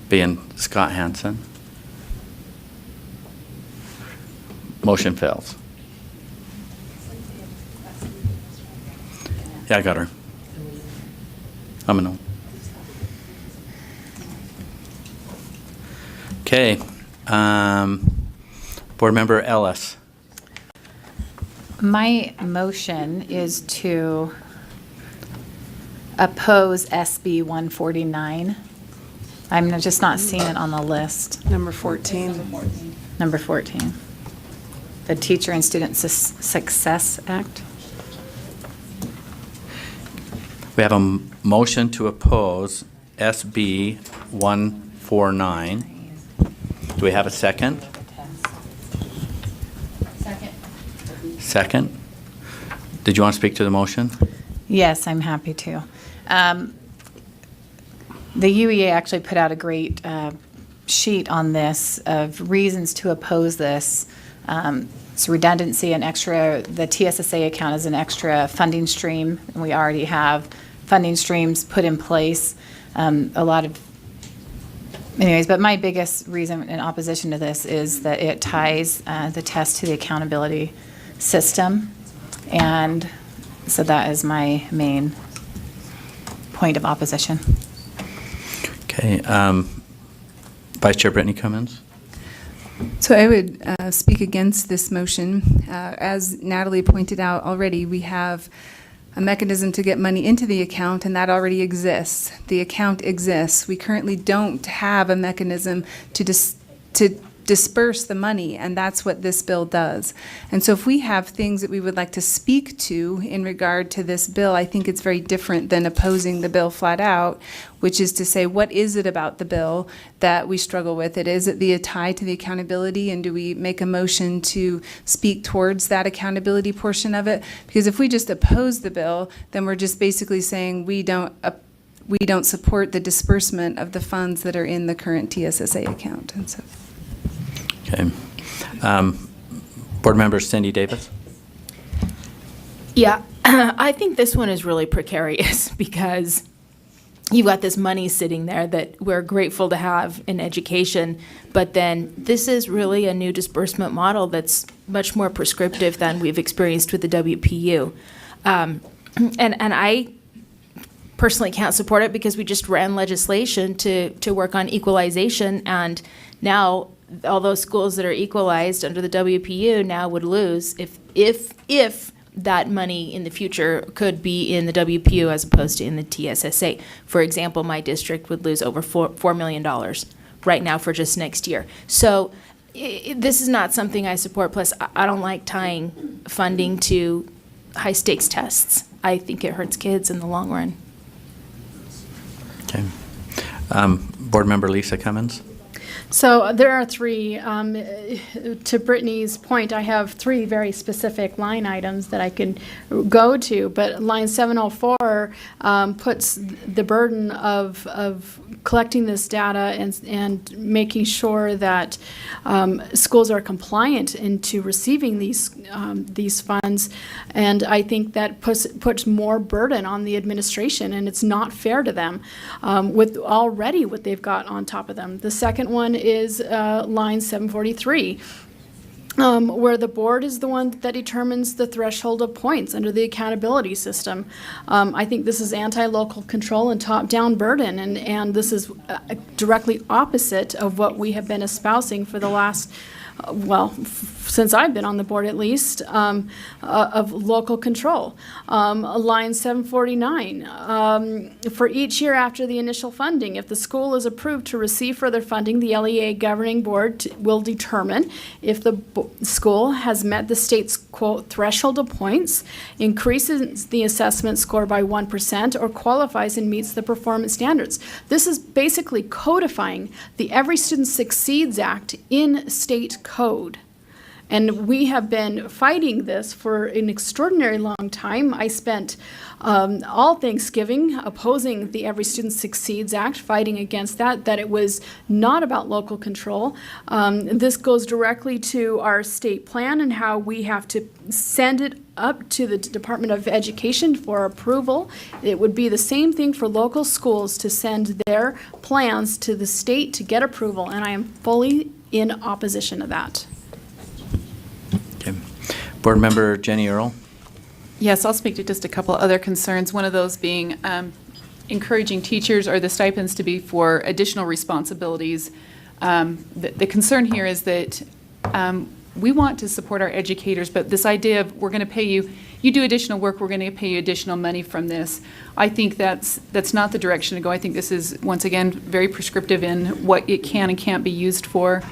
being Scott Hansen. Motion fails. Yeah, I got her. I'm a no. Okay. Board Member Ellis. My motion is to oppose SB 149. I'm just not seeing it on the list. Number 14. Number 14. The Teacher and Student Success Act. We have a motion to oppose SB 149. Do we have a second? Second. Did you want to speak to the motion? Yes, I'm happy to. The UEA actually put out a great sheet on this of reasons to oppose this. It's redundancy and extra, the TSSA account is an extra funding stream, and we already have funding streams put in place. Anyways, but my biggest reason in opposition to this is that it ties the test to the accountability system. And so that is my main point of opposition. Okay. Vice Chair Brittany Cummins. So I would speak against this motion. As Natalie pointed out already, we have a mechanism to get money into the account, and that already exists. The account exists. We currently don't have a mechanism to disperse the money, and that's what this bill does. And so if we have things that we would like to speak to in regard to this bill, I think it's very different than opposing the bill flat out, which is to say, what is it about the bill that we struggle with? Is it the tie to the accountability, and do we make a motion to speak towards that accountability portion of it? Because if we just oppose the bill, then we're just basically saying we don't support the disbursement of the funds that are in the current TSSA account. And so. Okay. Board Member Cindy Davis? Yeah, I think this one is really precarious because you've got this money sitting there that we're grateful to have in education, but then this is really a new disbursement model that's much more prescriptive than we've experienced with the WPU. And I personally can't support it because we just ran legislation to work on equalization, and now all those schools that are equalized under the WPU now would lose if that money in the future could be in the WPU as opposed to in the TSSA. For example, my district would lose over $4 million right now for just next year. So this is not something I support. Plus, I don't like tying funding to high-stakes tests. I think it hurts kids in the long run. Okay. Board Member Lisa Cummins? So there are three, to Brittany's point, I have three very specific line items that I can go to, but line 704 puts the burden of collecting this data and making sure that schools are compliant into receiving these funds, and I think that puts more burden on the administration, and it's not fair to them with already what they've got on top of them. The second one is line 743, where the board is the one that determines the threshold of points under the accountability system. I think this is anti-local control and top-down burden, and this is directly opposite of what we have been espousing for the last, since I've been on the board at least, of local control. Line 749, for each year after the initial funding, if the school is approved to receive further funding, the LEA governing board will determine if the school has met the state's, quote, threshold of points, increases the assessment score by 1%, or qualifies and meets the performance standards. This is basically codifying the Every Student Succeeds Act in state code. And we have been fighting this for an extraordinary long time. I spent all Thanksgiving opposing the Every Student Succeeds Act, fighting against that it was not about local control. This goes directly to our state plan and how we have to send it up to the Department of Education for approval. It would be the same thing for local schools to send their plans to the state to get approval, and I am fully in opposition to that. Okay. Board Member Jenny Earl? Yes, I'll speak to just a couple other concerns, one of those being encouraging teachers or the stipends to be for additional responsibilities. The concern here is that we want to support our educators, but this idea of we're going to pay you, you do additional work, we're going to pay you additional money from this, I think that's not the direction to go. I think this is, once again, very prescriptive in what it can and can't be used for.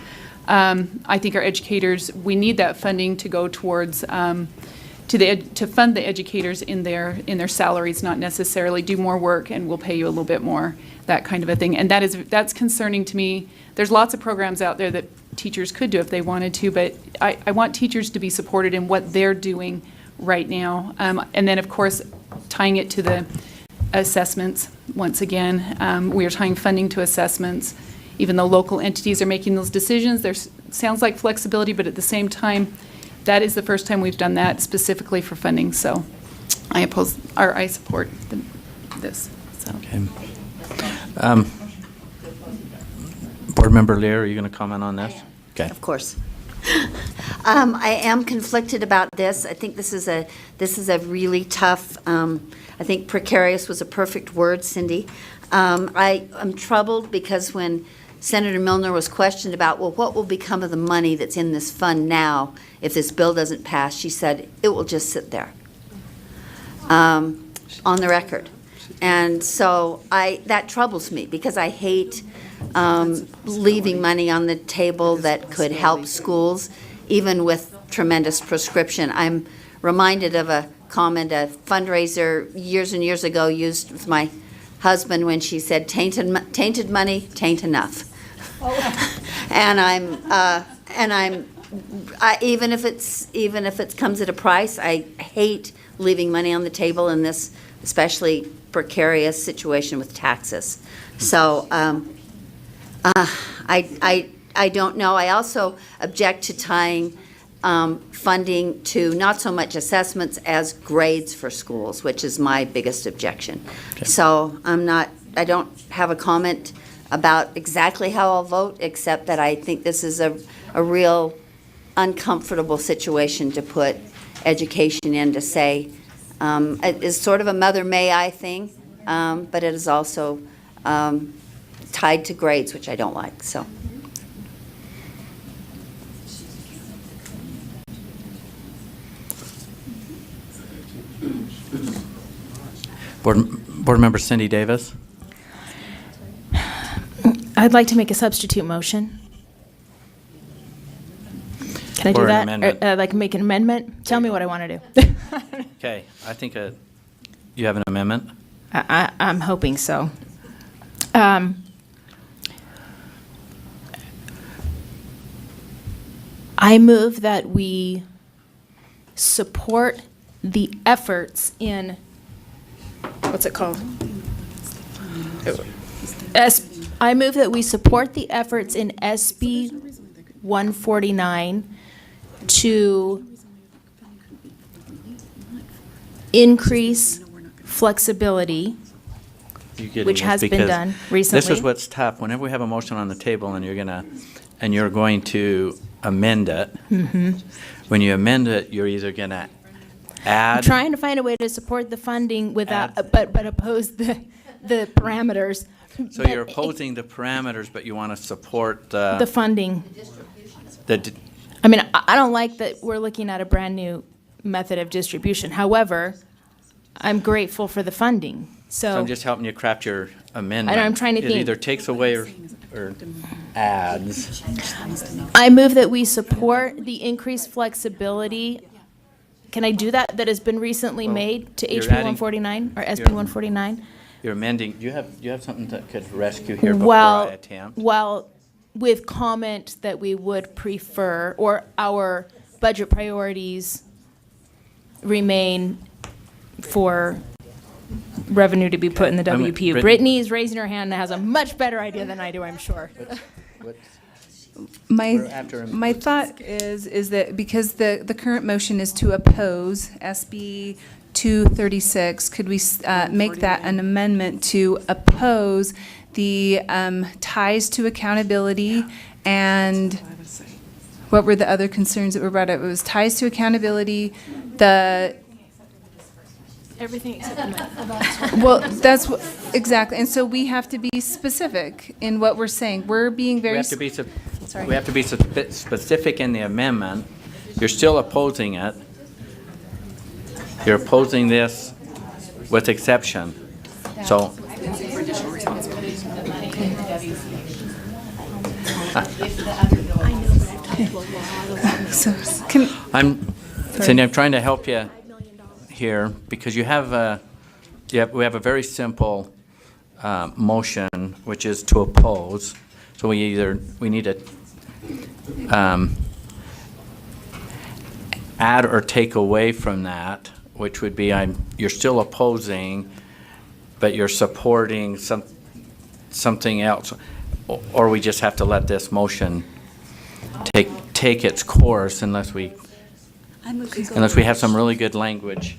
I think our educators, we need that funding to go towards to fund the educators in their salaries, not necessarily do more work and we'll pay you a little bit more, that kind of a thing. And that's concerning to me. There's lots of programs out there that teachers could do if they wanted to, but I want teachers to be supported in what they're doing right now. And then, of course, tying it to the assessments. Once again, we are tying funding to assessments. Even though local entities are making those decisions, there sounds like flexibility, but at the same time, that is the first time we've done that specifically for funding. So I support this. So. Okay. Board Member Lear, are you going to comment on this? Okay. Of course. I am conflicted about this. I think this is a really tough. I think precarious was a perfect word, Cindy. I am troubled because when Senator Milner was questioned about, well, what will become of the money that's in this fund now if this bill doesn't pass, she said, it will just sit there on the record. And so that troubles me because I hate leaving money on the table that could help schools, even with tremendous prescription. I'm reminded of a comment a fundraiser years and years ago used with my husband when she said, tainted money, taint enough. And even if it comes at a price, I hate leaving money on the table in this especially precarious situation with taxes. So I I don't know. I also object to tying funding to not so much assessments as grades for schools, which is my biggest objection. So I don't have a comment about exactly how I'll vote, except that I think this is a real uncomfortable situation to put education in, to say, it is sort of a Mother May I thing, but it is also tied to grades, which I don't like, so. Board Member Cindy Davis. I'd like to make a substitute motion. Can I do Or an that? amendment. Or, I'd like to make an amendment. Tell me what I want to do. Okay, I think you have an amendment. I'm hoping so. I move that we support the efforts in, what's it called? I move that we support the efforts in SB 149 to increase flexibility, which has been done recently. This is what's tough. Whenever we have a motion on the table and you're going to amend it, when you amend it, you're either going to add. I'm trying to find a way to support the funding without, but oppose the parameters. So you're opposing the parameters, but you want to support the funding. the. I mean, I don't like that we're looking at a brand-new method of distribution. However, I'm grateful for the funding. So I'm just helping you craft your amendment. I'm trying to think. It either takes away or adds. I move that we support the increased flexibility. Can I do that? That has been recently made to you're HB adding- 149 or SB you're- 149. You're amending. Do you have something that could rescue here before Well, I attempt? well, with comment that we would prefer, or our budget priorities remain for revenue to be put in the I'm- WPU. Brittany- Brittany's raising her hand and has a much better idea than I do, I'm sure. My thought is that because the current motion is to oppose SB 236, could we make that an amendment to oppose the ties to accountability, and what were the other concerns that were brought up? It was ties to accountability, Everything except the well, that's what, exactly, and so we have to be specific in what we're saying. We're being We very. have to be, Sorry. we have to be specific in the amendment. You're still opposing it. You're opposing this with exception. So. So, Cindy, I'm trying to help you here because we have a very simple motion, which is to oppose. So we need to add or take away from that, which would be you're still opposing, but you're supporting something else, or we just have to let this motion take its course unless we have some really good language.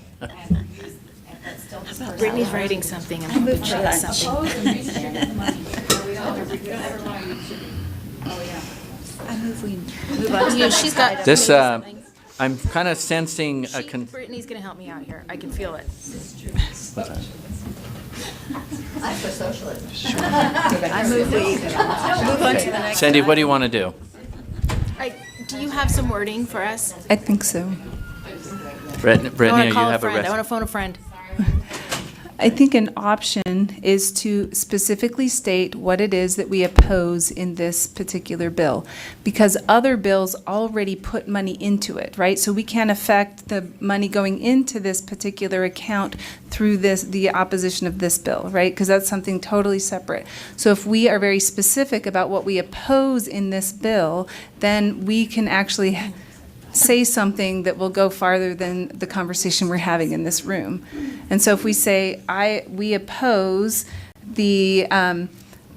Brittany's writing something. I'm hoping she has something. She's got. This, I'm kind of sensing a Brittany's going to help me out here. I can feel it. I'm for socialism. I move we move on to the next. Cindy, what do you want to do? Do you have some wording for us? I think so. Brittany, you have I want to phone a friend. I think an option is to specifically state what it is that we oppose in this particular bill, because other bills already put money into it, right? So we can't affect the money going into this particular account through the opposition of this bill, right? Because that's something totally separate. So if we are very specific about what we oppose in this bill, then we can actually say something that will go farther than the conversation we're having in this room. And so if we say, we oppose the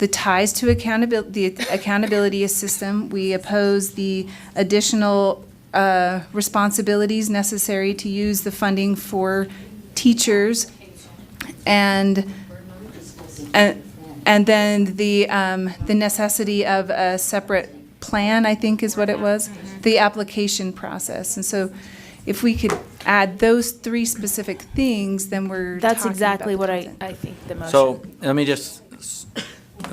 the ties to accountability system. We oppose the additional responsibilities necessary to use the funding for teachers, and then the necessity of a separate plan, I think is what it was, the application process. And so if we could add those three specific things, then we're That's talking exactly about what the I think the motion. So let me just,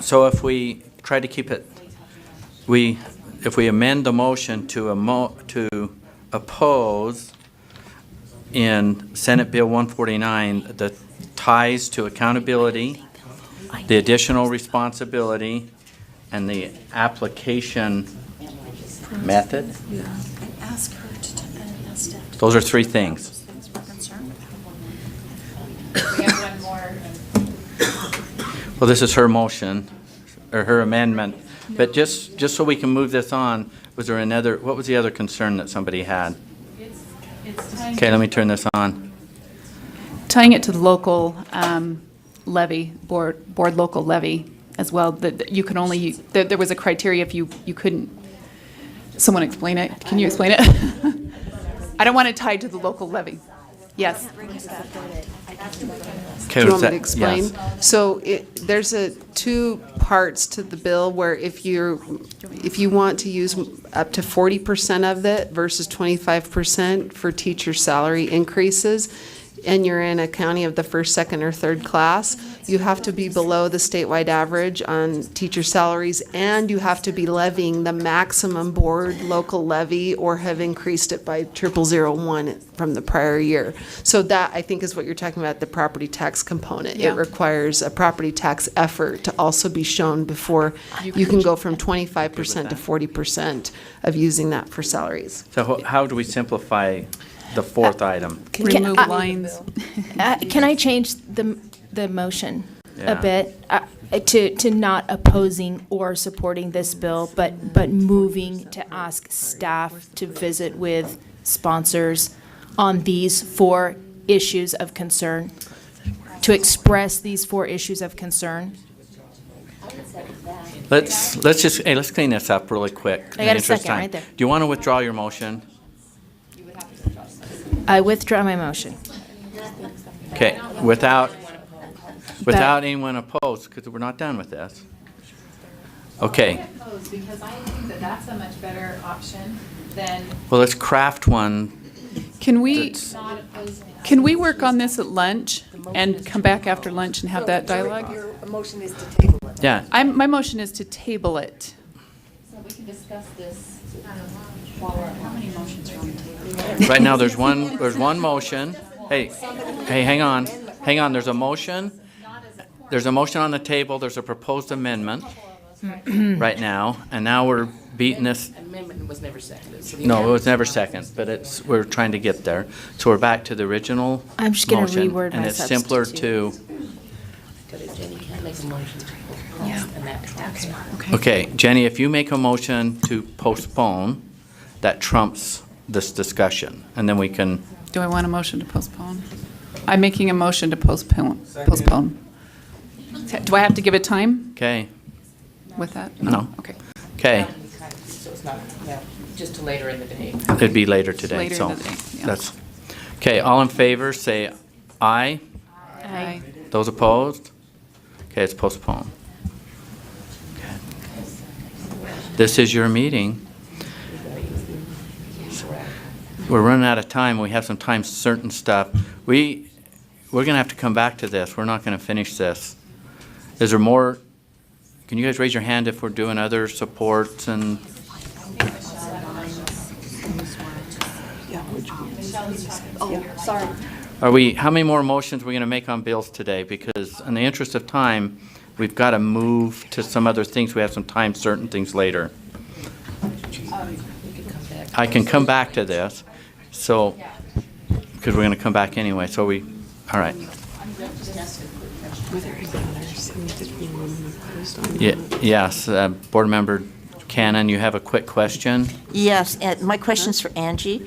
so if we try to keep it, if we amend the motion to oppose in Senate Bill 149, the ties to accountability, the additional responsibility, and the application method. Ask her to, staff to. Those are three things. We have one more. Well, this is her motion, or her amendment. But just so we can move this on, was there another, what was the other concern that somebody had? Okay, let me turn this on. Tying it to the local levy, board local levy as well, that you can only, there was a criteria if you couldn't, someone explain it. Can you explain it? I don't want it tied to the local levy. Yes. Okay, Do you was want me that- to explain? yes. So there's two parts to the bill where if you want to use up to 40% of it versus 25% for teacher salary increases, and you're in a county of the first, second, or third class, you have to be below the statewide average on teacher salaries, and you have to be levying the maximum board local levy or have increased it by 0001 from the prior year. So that, I think, is what you're talking about, the property tax component. Yeah. It requires a property tax effort to also be shown before you can go from 25% to 40% of using that for salaries. So how do we simplify the fourth item? Remove lines. Can I change the motion Yeah. a bit to not opposing or supporting this bill, but moving to ask staff to visit with sponsors on these 4 issues of concern, to express these 4 issues of concern? Let's clean this up really quick. in the I got a interest of second time. right there. Do you want to withdraw your motion? I withdraw my motion. Okay, without anyone opposed, because we're not done with this. Okay, Because I think that that's a much better option than well, let's craft one. Can we not opposing. Can we work on this at lunch and come back after lunch and have that dialogue? Your motion is to table it. Yeah, My motion is to table it. So we can discuss this while we're, how many motions are on the table? right now there's one motion. Hey, hang on, there's a motion. There's a motion on the table, there's a proposed amendment right now, and now we're beating this. Amendment was never seconded. So No, it was never second, but we're trying to get there. So we're back to the original I'm just gonna motion, reword and my it's simpler substitute. Jenny can't make a motion to post, and that trumps. Okay, Jenny, if you make a motion to postpone, that trumps this discussion, and then we can, Do I want a motion to postpone? I'm making a motion to postpone. Do I have to give it time okay, with that? No. Okay. okay, So it's not, yeah, just to later in the day. it'd be later today, Later in so the day, yeah. that's, okay, all in favor, say aye. Aye. Those opposed? Okay, it's postponed. Okay. This is your meeting. We're running out of time. We have some time certain stuff. We're gonna have to come back to this. We're not gonna finish this. Is there more? Can you guys raise your hand if we're doing other supports and? How many more motions are we gonna make on bills today? Because in the interest of time, we've gotta move to some other things. We have some time certain things later. I can come back to this, so, because we're gonna come back anyway, so all right. Yes, Board Member Cannon, you have a quick question? Yes, my question's for Angie.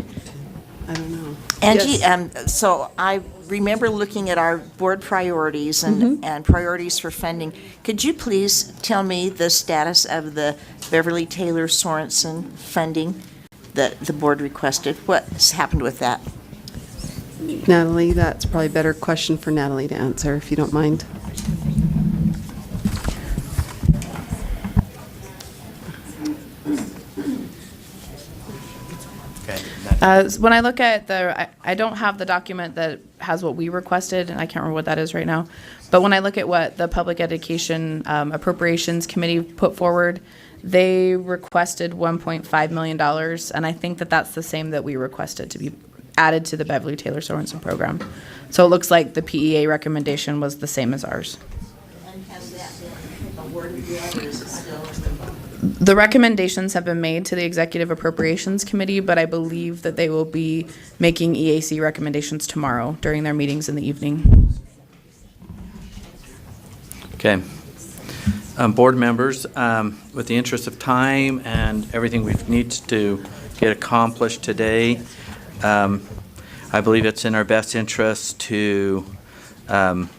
I don't know. Angie, Yes. so I remember looking at our board priorities and priorities for funding. Could you please tell me the status of the Beverly Taylor Sorensen funding that the board requested? What's happened with that? Natalie, that's probably a better question for Natalie to answer, if you don't mind. When I look at I don't have the document that has what we requested, and I can't remember what that is right now. But when I look at what the Public Education Appropriations Committee put forward, they requested $1.5 million, and I think that that's the same that we requested to be added to the Beverly Taylor Sorensen program. So it looks like the PEA recommendation was the same as ours. And has that been awarded yet, or is it still? The recommendations have been made to the Executive Appropriations Committee, but I believe that they will be making EAC recommendations tomorrow during their meetings in the evening. Okay. Board members, with the interest of time and everything we need to get accomplished today, I believe it's in our best interest to go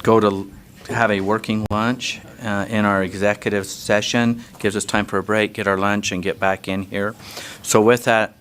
to have a working lunch in our executive session. Gives us time for a break, get our lunch, and get back in here. So with that,